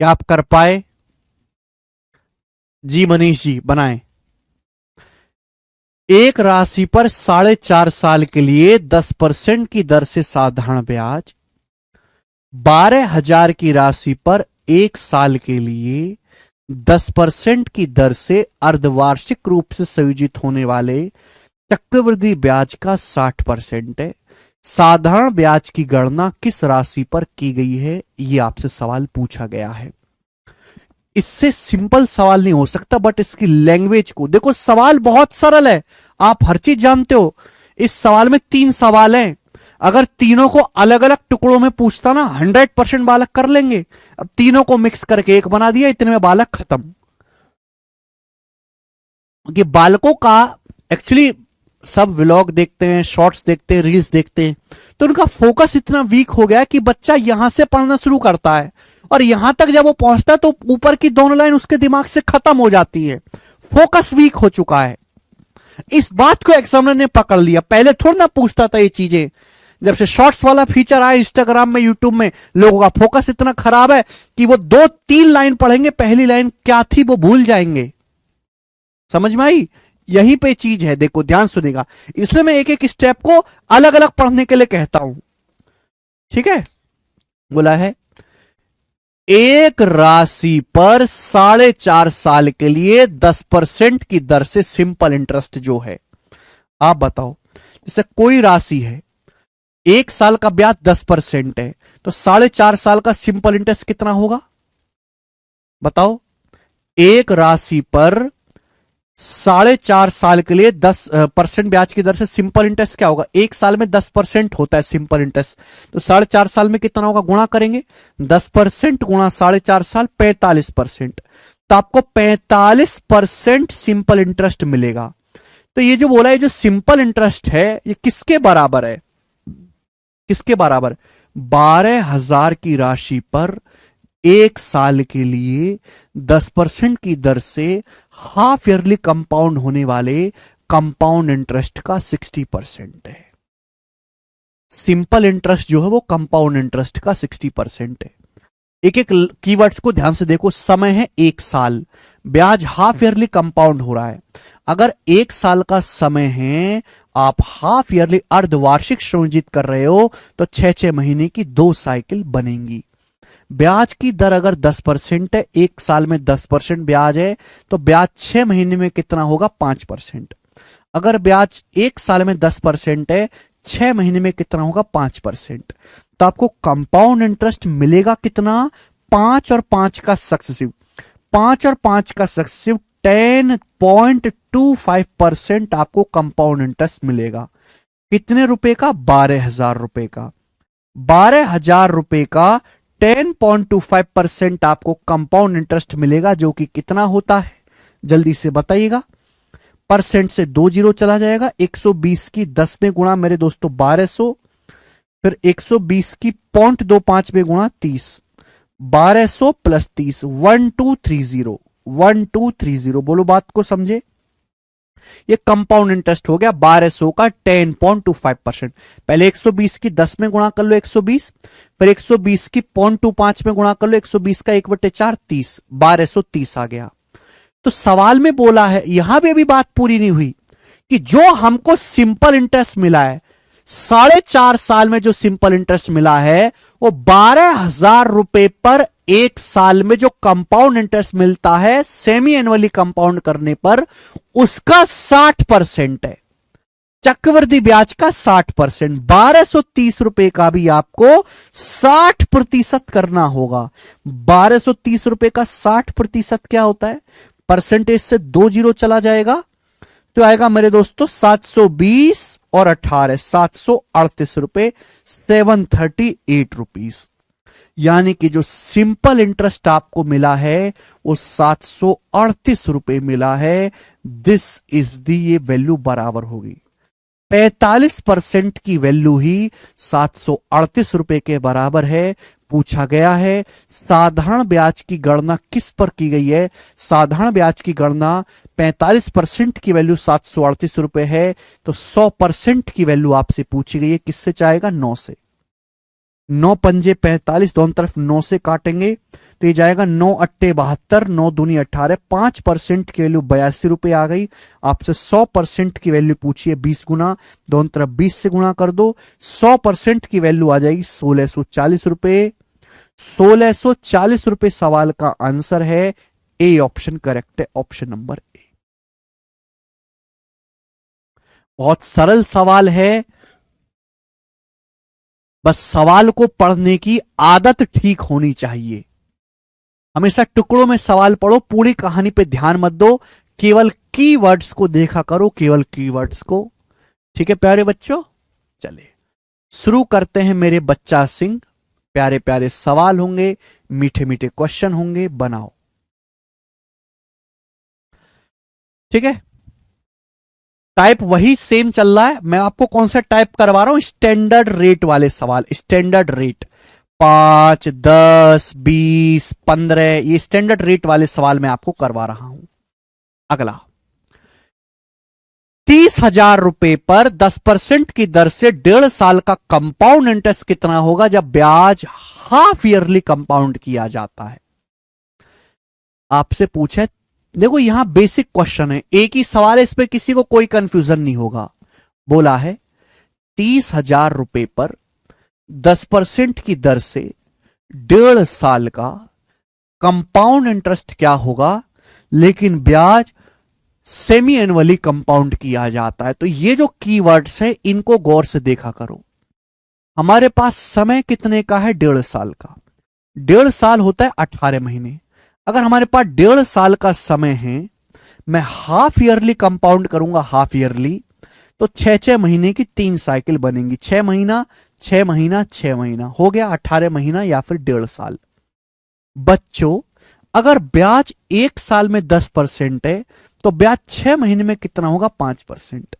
क्या आप कर पाए? जी मनीष जी बनाएं। एक राशि पर 4.5 साल के लिए 10% की दर से साधारण ब्याज, 12,000 की राशि पर 1 साल के लिए 10% की दर से अर्धवार्षिक रूप से संयोजित होने वाले चक्रवृद्धि ब्याज का 60% है। साधारण ब्याज की गणना किस राशि पर की गई है, यह आपसे सवाल पूछा गया है। इससे सिंपल सवाल नहीं हो सकता, बट इसकी लैंग्वेज को देखो। सवाल बहुत सरल है, आप हर चीज जानते हो। इस सवाल में 3 सवाल हैं। अगर तीनों को अलग अलग टुकड़ों में पूछता ना, 100% बालक कर लेंगे। अब तीनों को मिक्स करके एक बना दिया, इतने में बालक खत्म। क्योंकि बालकों का एक्चुअली सब व्लॉग देखते हैं, शॉर्ट्स देखते हैं, रील्स देखते हैं, तो उनका फोकस इतना वीक हो गया कि बच्चा यहां से पढ़ना शुरू करता है और यहां तक जब वो पहुंचता है तो ऊपर की दोनों लाइन उसके दिमाग से खत्म हो जाती है। फोकस वीक हो चुका है। इस बात को एग्जामिनर ने पकड़ लिया। पहले थोड़ा ना पूछता था ये चीजें। जब से शॉर्ट्स वाला फीचर आया इंस्टाग्राम में, यूट्यूब में, लोगों का फोकस इतना खराब है कि वो 2-3 लाइन पढ़ेंगे, पहली लाइन क्या थी वो भूल जाएंगे। समझ में आई? यहीं पे चीज है, देखो ध्यान सुनेगा। इसलिए मैं एक एक स्टेप को अलग अलग पढ़ने के लिए कहता हूं। ठीक है, बोला है एक राशि पर 4.5 साल के लिए 10% की दर से सिंपल इंटरेस्ट जो है, आप बताओ। जैसे कोई राशि है, 1 साल का ब्याज 10% है, तो 4.5 साल का सिंपल इंटरेस्ट कितना होगा बताओ। एक राशि पर 4.5 साल के लिए 10% ब्याज की दर से सिंपल इंटरेस्ट क्या होगा? 1 साल में 10% होता है सिंपल इंटरेस्ट, तो 4.5 साल में कितना होगा? गुणा करेंगे 10% गुणा 4.5 साल, 45%। तो आपको 45% सिंपल इंटरेस्ट मिलेगा। तो ये जो बोला है, जो सिंपल इंटरेस्ट है, ये किसके बराबर है? किसके बराबर? 12,000 की राशि पर 1 साल के लिए 10% की दर से हाफ ईयरली कंपाउंड होने वाले कंपाउंड इंटरेस्ट का 60% है। सिंपल इंटरेस्ट जो है वो कंपाउंड इंटरेस्ट का 60% है। एक एक कीवर्ड्स को ध्यान से देखो। समय है 1 साल, ब्याज हाफ ईयरली कंपाउंड हो रहा है। अगर 1 साल का समय है, आप हाफ ईयरली अर्धवार्षिक संयोजित कर रहे हो, तो 6-6 महीने की 2 साइकिल बनेंगी। ब्याज की दर अगर 10% है, 1 साल में 10% ब्याज है, तो ब्याज 6 महीने में कितना होगा? 5%। अगर ब्याज 1 साल में 10% है, 6 महीने में कितना होगा? 5%। तो आपको कंपाउंड इंटरेस्ट मिलेगा कितना? 5 और 5 का सक्सेसिव, 5 और 5 का सक्सेसिव 10.25% आपको कंपाउंड इंटरेस्ट मिलेगा। कितने रुपए का? 12,000 रुपए का। 12,000 रुपए का 10.25% आपको कंपाउंड इंटरेस्ट मिलेगा, जो कि कितना होता है? जल्दी से बताइएगा। परसेंट से 2 जीरो चला जाएगा। 120 की 10 में गुणा मेरे दोस्तों 1200, फिर 120 की 0.25 में गुणा 30, 1200 प्लस 30, 1230, 1230। बोलो बात को समझे। ये कंपाउंड इंटरेस्ट हो गया 1200 का 10.25%। पहले 120 की 10 में गुणा कर लो 120, फिर 120 की 0.25 में गुणा कर लो 120 का 1/4, 30, 1230 आ गया। तो सवाल में बोला है, यहां भी अभी बात पूरी नहीं हुई, कि जो हमको सिंपल इंटरेस्ट मिला है, 4.5 साल में जो सिंपल इंटरेस्ट मिला है, वो 12,000 रुपए पर 1 साल में जो कंपाउंड इंटरेस्ट मिलता है सेमी एनुअली कंपाउंड करने पर, उसका 60% है। चक्रवृद्धि ब्याज का 60%। 1230 रुपए का भी आपको 60% करना होगा। 1230 रुपए का 60% क्या होता है? परसेंटेज से 2 जीरो चला जाएगा, तो आएगा मेरे दोस्तों 720 और 18, 738 रुपए, 738 रुपीस। यानी कि जो सिंपल इंटरेस्ट आपको मिला है वो 738 रुपए मिला है। दिस इज दी, ये वैल्यू बराबर होगी 45% की वैल्यू ही 738 रुपए के बराबर है। पूछा गया है साधारण ब्याज की गणना किस पर की गई है? साधारण ब्याज की गणना 45% की वैल्यू 738 रुपए है, तो 100% की वैल्यू आपसे पूछी गई है। किससे चाहेगा? 9 से। 9 पंजे 45, दोनों तरफ 9 से काटेंगे तो ये जाएगा 9 अट्टे 72, 9 दूनी 18, 5% की वैल्यू 82 रुपए आ गई। आपसे 100% की वैल्यू पूछी है 20 गुना, दोनों तरफ 20 से गुणा कर दो, 100% की वैल्यू आ जाएगी 1640 रुपए। 1640 रुपए सवाल का आंसर है। ए ऑप्शन करेक्ट है, ऑप्शन नंबर ए। बहुत सरल सवाल है, बस सवाल को पढ़ने की आदत ठीक होनी चाहिए। हमेशा टुकड़ों में सवाल पढ़ो, पूरी कहानी पे ध्यान मत दो, केवल कीवर्ड्स को देखा करो, केवल कीवर्ड्स को। ठीक है प्यारे बच्चों, चलिए शुरू करते हैं मेरे बच्चा सिंह। प्यारे प्यारे सवाल होंगे, मीठे मीठे क्वेश्चन होंगे, बनाओ। ठीक है, टाइप वही सेम चल रहा है। मैं आपको कौन सा टाइप करवा रहा हूं, स्टैंडर्ड रेट वाले सवाल, स्टैंडर्ड रेट 5, 10, 20, 15, ये स्टैंडर्ड रेट वाले सवाल मैं आपको करवा रहा हूं। अगला, 30,000 रुपए पर 10% की दर से 1.5 साल का कंपाउंड इंटरेस्ट कितना होगा जब ब्याज हाफ ईयरली कंपाउंड किया जाता है। आपसे पूछे, देखो यहां बेसिक क्वेश्चन है, एक ही सवाल है, इस पे किसी को कोई कंफ्यूजन नहीं होगा। बोला है 30,000 रुपए पर 10% की दर से 1.5 साल का कंपाउंड इंटरेस्ट क्या होगा, लेकिन ब्याज सेमी एनुअली कंपाउंड किया जाता है। तो ये जो कीवर्ड्स है इनको गौर से देखा करो। हमारे पास समय कितने का है, 1.5 साल का। 1.5 साल होता है 18 महीने। अगर हमारे पास 1.5 साल का समय है, मैं हाफ ईयरली कंपाउंड करूंगा, हाफ ईयरली, तो 6-6 महीने की 3 साइकिल बनेंगी, 6 महीना 6 महीना 6 महीना, हो गया 18 महीना या फिर 1.5 साल। बच्चों, अगर ब्याज 1 साल में 10% है तो ब्याज 6 महीने में कितना होगा, 5%।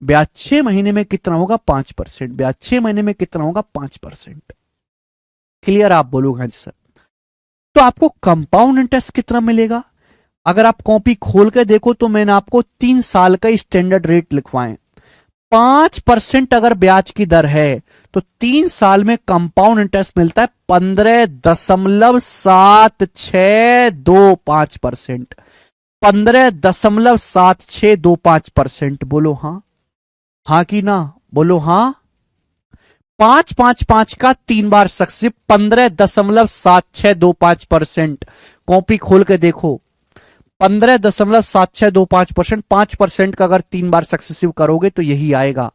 ब्याज 6 महीने में कितना होगा, 5%। ब्याज 6 महीने में कितना होगा, 5%। क्लियर, आप बोलोगे हाँ जी सर। तो आपको कंपाउंड इंटरेस्ट कितना मिलेगा, अगर आप कॉपी खोल के देखो तो मैंने आपको 3 साल का स्टैंडर्ड रेट लिखवाए। 5% अगर ब्याज की दर है तो 3 साल में कंपाउंड इंटरेस्ट मिलता है 15.7625%। 15.7625%। बोलो हाँ, हाँ कि ना, बोलो हाँ। 5-5-5 का 3 बार सक्सेसिव, 15.7625%। कॉपी खोल के देखो, 15.7625%, 5% का अगर 3 बार सक्सेसिव करोगे तो यही आएगा,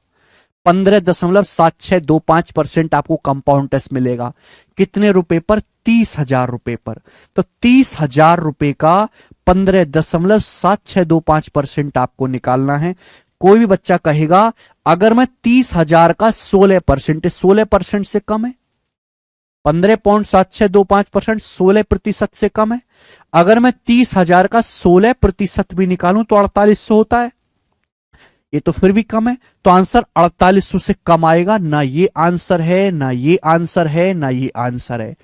15.7625% आपको कंपाउंड टेस्ट मिलेगा। कितने रुपए पर, 30,000 रुपए पर। तो 30,000 रुपए का 15.7625% आपको निकालना है। कोई भी बच्चा कहेगा अगर मैं 30,000 का 16%, 16% से कम है, 15.7625%, 16% से कम है। अगर मैं 30,000 का 16% भी निकालूं तो 4800 होता है, ये तो फिर भी कम है। तो आंसर 4800 से कम आएगा। ना ये आंसर है, ना ये आंसर है, ना ये आंसर है।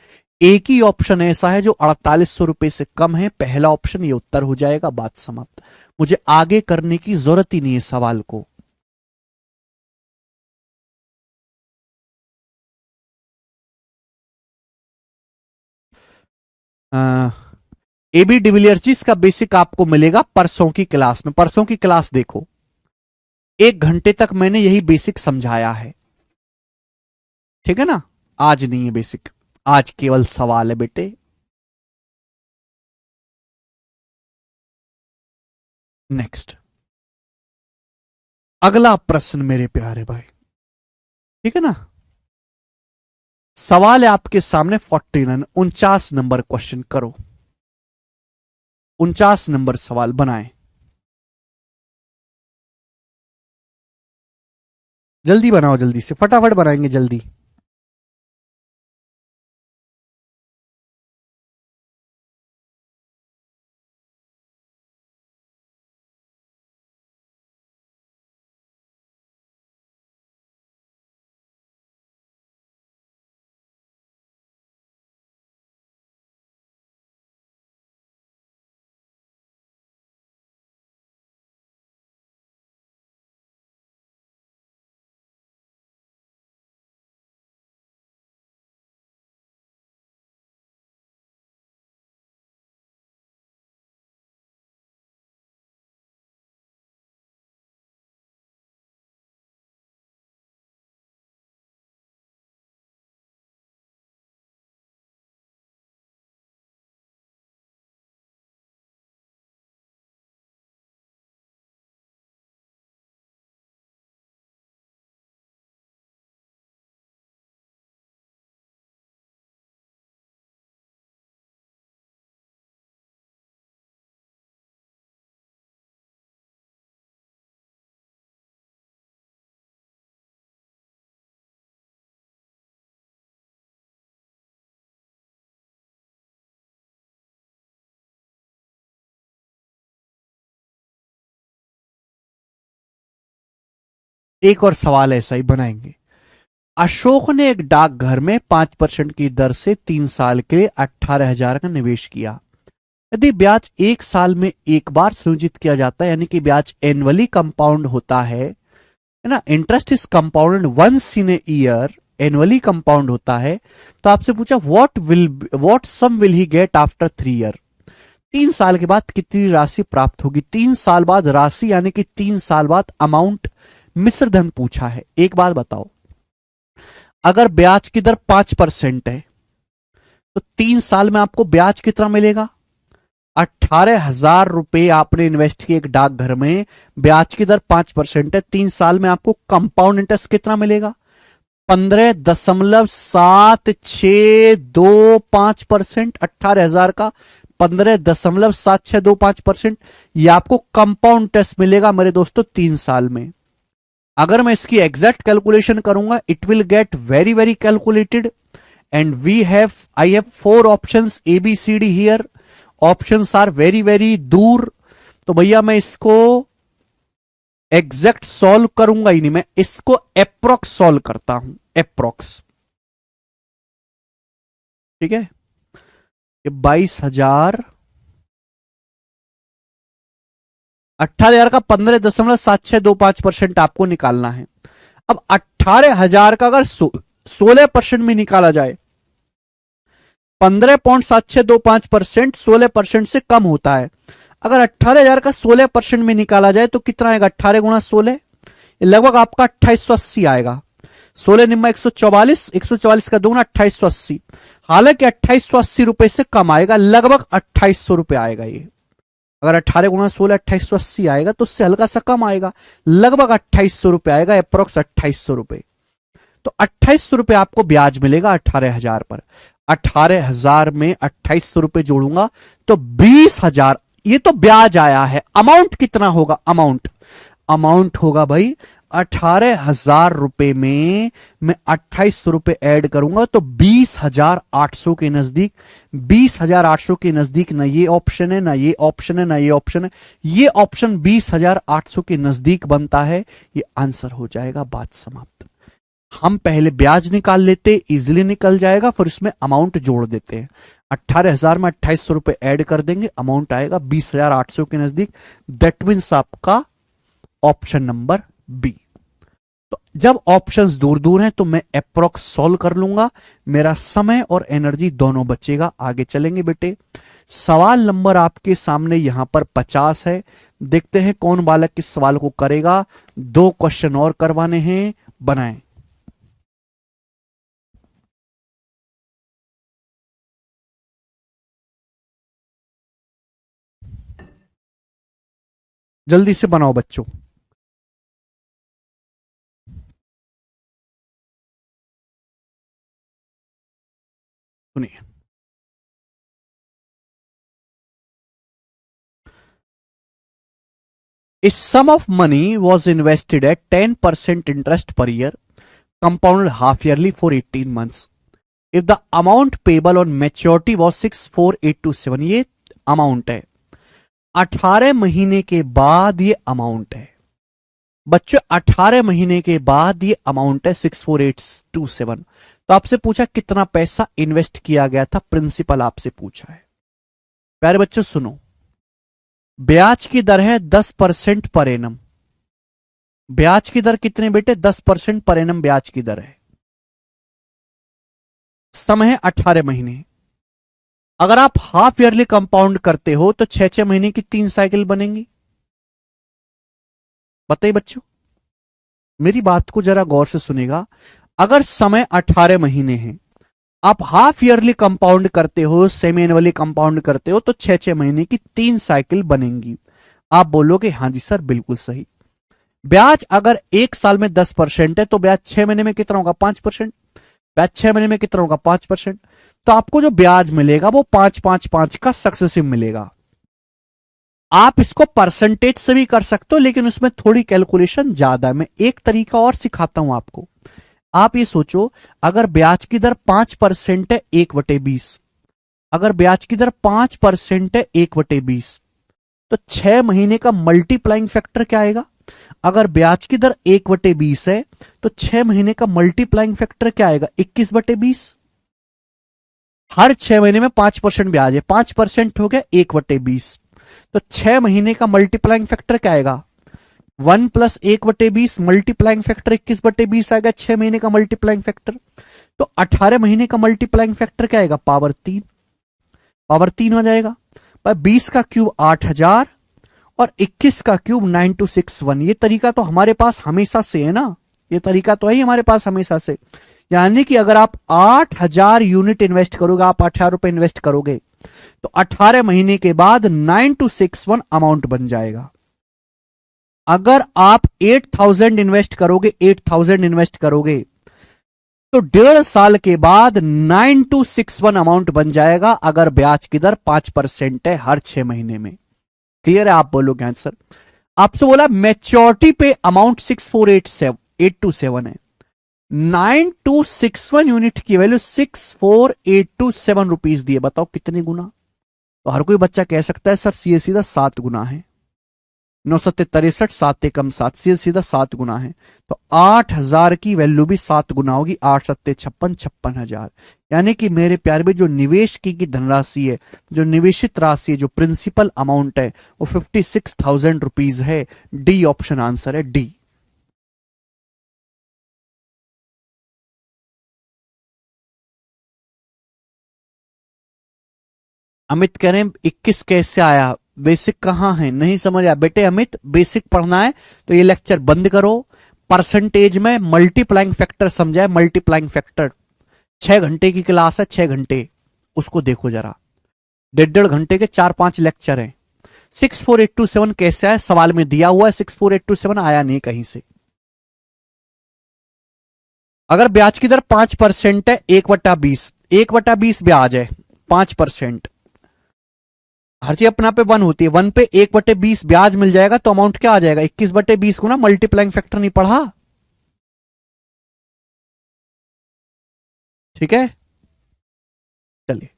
एक ही ऑप्शन ऐसा है जो 4800 रुपए से कम है, पहला ऑप्शन, ये उत्तर हो जाएगा, बात समाप्त। मुझे आगे करने की जरूरत ही नहीं है सवाल को। एबी डिविलियर्स जी, इसका बेसिक आपको मिलेगा परसों की क्लास में। परसों की क्लास देखो, 1 घंटे तक मैंने यही बेसिक समझाया है। ठीक है ना, आज नहीं है बेसिक, आज केवल सवाल है बेटे। नेक्स्ट, अगला प्रश्न मेरे प्यारे भाई। ठीक है ना, सवाल है आपके सामने 49, 49 नंबर क्वेश्चन करो। 49 नंबर सवाल बनाए, जल्दी बनाओ, जल्दी से फटाफट बनाएंगे जल्दी। एक और सवाल ऐसा ही बनाएंगे। अशोक ने एक डाकघर में 5% की दर से 3 साल के लिए 18,000 का निवेश किया। यदि ब्याज 1 साल में एक बार संयोजित किया जाता है, यानी कि ब्याज एनुअली कंपाउंड होता है ना, interest is compounded once in a year, annually compound होता है, तो आपसे पूछा what sum will he get after 3 year. 3 साल के बाद कितनी राशि प्राप्त होगी। 3 साल बाद राशि यानी कि 3 साल बाद अमाउंट, मिश्र धन पूछा है। एक बात बताओ, अगर ब्याज की दर 5% है तो 3 साल में आपको ब्याज कितना मिलेगा। 18,000 रुपए आपने इन्वेस्ट किए एक डाकघर में, ब्याज की दर 5% है, 3 साल में आपको कंपाउंड इंटरेस्ट कितना मिलेगा। 15.7625%। 18,000 का 15.7625%, ये आपको कंपाउंड इंटरेस्ट मिलेगा मेरे दोस्तों 3 साल में। अगर मैं इसकी एग्जैक्ट कैलकुलेशन करूंगा, it will get very very calculated and I have 4 options A B C D here. Options are very very दूर, तो भैया मैं इसको एग्जैक्ट सॉल्व करूंगा ही नहीं, मैं इसको एप्रोक्स सॉल्व करता हूं, एप्रोक्स। ठीक है, 22,000, 18,000 का 15.7625% आपको निकालना है। अब 18,000 का अगर 16% में निकाला जाए, 15.7625% 16% से कम होता है। अगर 18,000 का 16% में निकाला जाए तो कितना आएगा, 18 गुणा 16, लगभग आपका 2880 आएगा। 16 निम्मा 144, 144 का दोगुना 2880। हालांकि 2880 रुपए से कम आएगा, लगभग 2800 रुपए आएगा ये। अगर 18 गुणा 16 2880 आएगा तो उससे हल्का सा कम आएगा, लगभग 2800 रुपए आएगा, अप्रोक्स 2800 रुपए। तो 2800 रुपए आपको ब्याज मिलेगा 18,000 पर। 18,000 में 2800 रुपए जोड़ूंगा तो 20,000, ये तो ब्याज आया है। अमाउंट कितना होगा, अमाउंट होगा भाई 18,000 रुपए में मैं 2800 रुपए ऐड करूंगा तो 20,800 के नजदीक, 20,800 के नजदीक। ना ये ऑप्शन है, ना ये ऑप्शन है, ना ये ऑप्शन है, ये ऑप्शन 20,800 के नजदीक बनता है। ये आंसर हो जाएगा, बात समाप्त। हम पहले ब्याज निकाल लेते, इजिली निकल जाएगा, फिर उसमें अमाउंट जोड़ देते हैं। 18,000 में 2800 रुपए ऐड कर देंगे, अमाउंट आएगा 20,800 के नजदीक। दैट मीन्स आपका ऑप्शन नंबर बी। तो जब ऑप्शंस दूर दूर हैं तो मैं अप्रोक्स सॉल्व कर लूंगा, मेरा समय और एनर्जी दोनों बचेगा। आगे चलेंगे बेटे। सवाल नंबर आपके सामने यहां पर 50 है। देखते हैं कौन बालक किस सवाल को करेगा। 2 क्वेश्चन और करवाने हैं, बनाएं। जल्दी से बनाओ बच्चों। सुनिए, A sum of money was invested at 10% interest per year, compounded half yearly for 18 months. If the amount payable on maturity was 64827, ये अमाउंट है। 18 महीने के बाद ये अमाउंट है बच्चों, 18 महीने के बाद ये अमाउंट है 64827। तो आपसे पूछा कितना पैसा इन्वेस्ट किया गया था, प्रिंसिपल आपसे पूछा है। प्यारे बच्चों सुनो, ब्याज की दर है 10% पर एनम। ब्याज की दर कितने बेटे, 10% पर एनम ब्याज की दर है। समय है 18 महीने। अगर आप हाफ ईयरली कंपाउंड करते हो तो 6-6 महीने की 3 साइकिल बनेंगी। बताइए बच्चों, मेरी बात को जरा गौर से सुनेगा। अगर समय 18 महीने है, आप हाफ ईयरली कंपाउंड करते हो, सेमी एनुअली कंपाउंड करते हो, तो 6-6 महीने की 3 साइकिल बनेंगी। आप बोलोगे हाँ जी सर बिल्कुल सही। ब्याज अगर 1 साल में 10% है तो ब्याज 6 महीने में कितना होगा, 5%। ब्याज 6 महीने में कितना होगा, 5%। तो आपको जो ब्याज मिलेगा वो 5-5-5 का सक्सेसिव मिलेगा। आप इसको परसेंटेज से भी कर सकते हो, लेकिन उसमें थोड़ी कैलकुलेशन ज्यादा है। मैं एक तरीका और सिखाता हूं आपको। आप ये सोचो, अगर ब्याज की दर 5% है 1/20, अगर ब्याज की दर 5% है 1/20, तो 6 महीने का मल्टीप्लाइंग फैक्टर क्या आएगा, अगर ब्याज की दर 1/20 है तो 6 महीने का मल्टीप्लाइंग फैक्टर क्या आएगा? 21/20। हर 6 महीने में 5% ब्याज है, 5% हो गया 1/20। तो 6 महीने का मल्टीप्लाइंग फैक्टर क्या आएगा? 1 + 1/20 मल्टीप्लाइंग फैक्टर 21/20 आएगा 6 महीने का मल्टीप्लाइंग फैक्टर। तो 18 महीने का मल्टीप्लाइंग फैक्टर क्या आएगा? पावर 3। पावर 3 हो जाएगा। पर 20 का क्यूब 8000 और 21 का क्यूब 9261। ये तरीका तो हमारे पास हमेशा से है ना, ये तरीका तो है ही हमारे पास हमेशा से। यानी कि अगर आप 8000 यूनिट इन्वेस्ट करोगे, आप 18 रुपए इन्वेस्ट करोगे, तो 18 महीने के बाद 9261 अमाउंट बन जाएगा। अगर आप 8000 इन्वेस्ट करोगे, 8000 इन्वेस्ट करोगे, तो 1.5 साल के बाद 9261 अमाउंट बन जाएगा, अगर ब्याज की दर 5% है हर 6 महीने में। क्लियर है? आप बोलोगे आंसर। आपसे बोला मैच्योरिटी पे अमाउंट 64827 है, 9261 यूनिट की वैल्यू 64827 रुपीज दिए। बताओ कितने गुना? तो हर कोई बच्चा कह सकता है सर सीधे सीधा 7 गुना है। 963 7 एकम 7, सीधे सीधा 7 गुना है। तो 8000 की वैल्यू भी 7 गुना होगी, 8 सत्ते 56, 56,000। यानी कि मेरे प्यारे भाई जो निवेश की धनराशि है, जो निवेशित राशि है, जो प्रिंसिपल अमाउंट है, वो 56,000 रुपीज है। डी ऑप्शन आंसर है, डी। अमित कह रहे हैं 21 कैसे आया? बेसिक कहां है? नहीं समझ आया बेटे अमित, बेसिक पढ़ना है तो ये लेक्चर बंद करो। परसेंटेज में मल्टीप्लाइंग फैक्टर समझाए, मल्टीप्लाइंग फैक्टर। 6 घंटे की क्लास है, 6 घंटे, उसको देखो जरा। 1.5 घंटे के 4-5 लेक्चर हैं। 64827 कैसे आया? सवाल में दिया हुआ है 64827, आया नहीं कहीं से। अगर ब्याज की दर 5% है, 1/20, 1/20 ब्याज है, 5%। हर चीज अपना पे 1 होती है, 1 पे 1/20 ब्याज मिल जाएगा, तो अमाउंट क्या आ जाएगा? 21/20 को ना मल्टीप्लाइंग फैक्टर नहीं पढ़ा? ठीक है, चलिए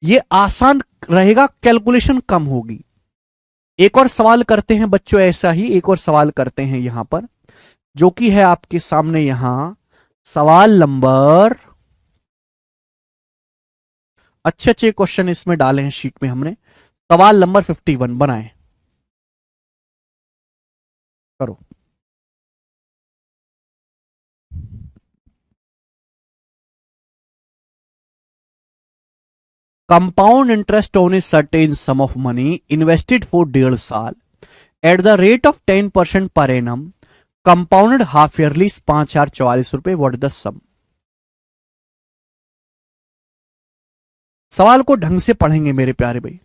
ये आसान रहेगा, कैलकुलेशन कम होगी। एक और सवाल करते हैं बच्चों, ऐसा ही एक और सवाल करते हैं यहां पर, जो कि है आपके सामने यहां सवाल नंबर, अच्छे अच्छे क्वेश्चन इसमें डाले हैं शीट में हमने। सवाल नंबर 51 बनाए, करो। Compound interest on A certain some of money invested for 1.5 साल at the rate of 10% per annum, compounded half yearly 5,044 रुपए, व्हाट द सम? सवाल को ढंग से पढ़ेंगे मेरे प्यारे भाई।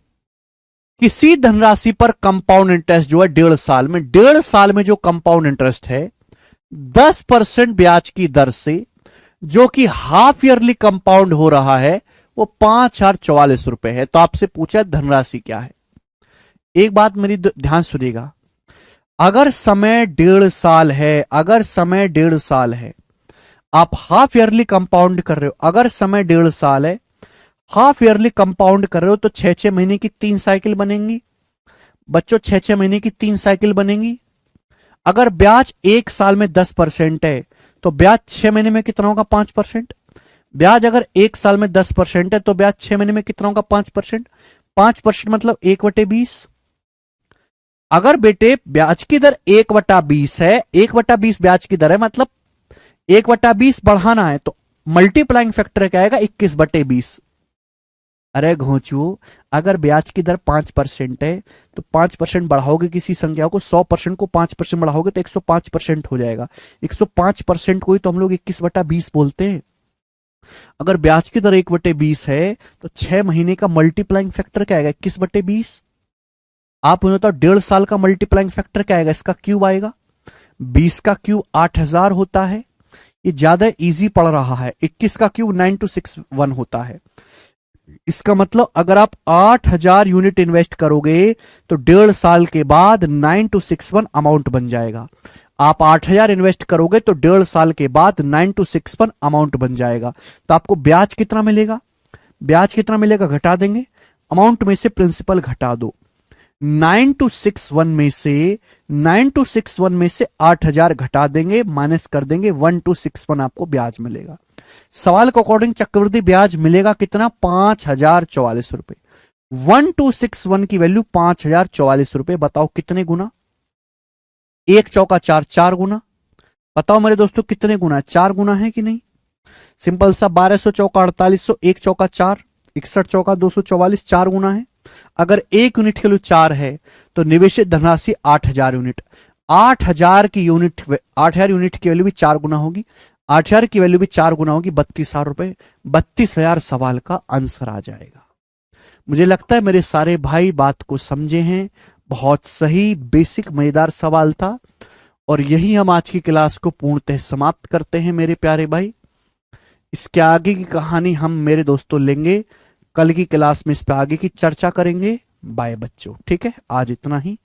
किसी धनराशि पर कंपाउंड इंटरेस्ट जो है 1.5 साल में, 1.5 साल में जो कंपाउंड इंटरेस्ट है 10% ब्याज की दर से, जो कि हाफ ईयरली कंपाउंड हो रहा है, वो 5,044 रुपए है। तो आपसे पूछा धनराशि क्या है। एक बात मेरी ध्यान सुनिएगा, अगर समय 1.5 साल है, अगर समय 1.5 साल है, आप हाफ ईयरली कंपाउंड कर रहे हो, अगर समय 1.5 साल है, हाफ ईयरली कंपाउंड कर रहे हो, तो 6-6 महीने की 3 साइकिल बनेंगी बच्चों, 6-6 महीने की 3 साइकिल बनेंगी। अगर ब्याज 1 साल में 10% है, तो ब्याज 6 महीने में कितना होगा? 5%। ब्याज अगर 1 साल में 10% है, तो ब्याज 6 महीने में कितना होगा? 5%। 5% मतलब 1/20। अगर बेटे ब्याज की दर 1/20 है, 1/20 ब्याज की दर है, मतलब 1/20 बढ़ाना है, तो मल्टीप्लाइंग फैक्टर क्या आएगा? 21/20। अरे घोंचू, अगर ब्याज की दर 5% है, तो 5% बढ़ाओगे किसी संख्या को, 100% को 5% बढ़ाओगे तो 105% हो जाएगा। 105% को ही तो हम लोग 21/20 बोलते हैं। अगर ब्याज की दर 1/20 है, तो 6 महीने का मल्टीप्लाइंग फैक्टर क्या आएगा? 21/20। आप मुझे बताओ 1.5 साल का मल्टीप्लाइंग फैक्टर क्या आएगा? इसका क्यूब आएगा। 20 का क्यूब 8000 होता है, ये ज्यादा इजी पड़ रहा है। 21 का क्यूब 9261 होता है। इसका मतलब अगर आप 8000 यूनिट इन्वेस्ट करोगे, तो 1.5 साल के बाद 9261 अमाउंट बन जाएगा। आप 8000 इन्वेस्ट करोगे, तो 1.5 साल के बाद 9261 अमाउंट बन जाएगा। तो आपको ब्याज कितना मिलेगा? ब्याज कितना मिलेगा घटा देंगे, अमाउंट में से प्रिंसिपल घटा दो। 9261 में से 8000 घटा देंगे, माइनस कर देंगे, 1261 आपको ब्याज मिलेगा। सवाल के अकॉर्डिंग चक्रवृद्धि ब्याज मिलेगा कितना? 5044 रुपए। 1261 की वैल्यू 5044 रुपए। बताओ कितने गुना? एक चौका चार, 4 गुना। बताओ मेरे दोस्तों कितने गुना? 4 गुना है कि नहीं? सिंपल सा, 1200 चौका 4800, एक चौका 4, 61 चौका 244, 4 गुना है। अगर 1 यूनिट के लिए 4 है तो निवेशित धनराशि 8000 यूनिट। 8000 यूनिट की वैल्यू भी 4 गुना होगी, 8000 की वैल्यू भी 4 गुना होगी, 32,000 रुपए। 32,000 सवाल का आंसर आ जाएगा। मुझे लगता है मेरे सारे भाई बात को समझे हैं। बहुत सही, बेसिक, मजेदार सवाल था। और यही हम आज की क्लास को पूर्णतः समाप्त करते हैं मेरे प्यारे भाई। इसके आगे की कहानी हम मेरे दोस्तों लेंगे कल की क्लास में, इस पे आगे की चर्चा करेंगे। बाय बच्चों, ठीक है, आज इतना ही।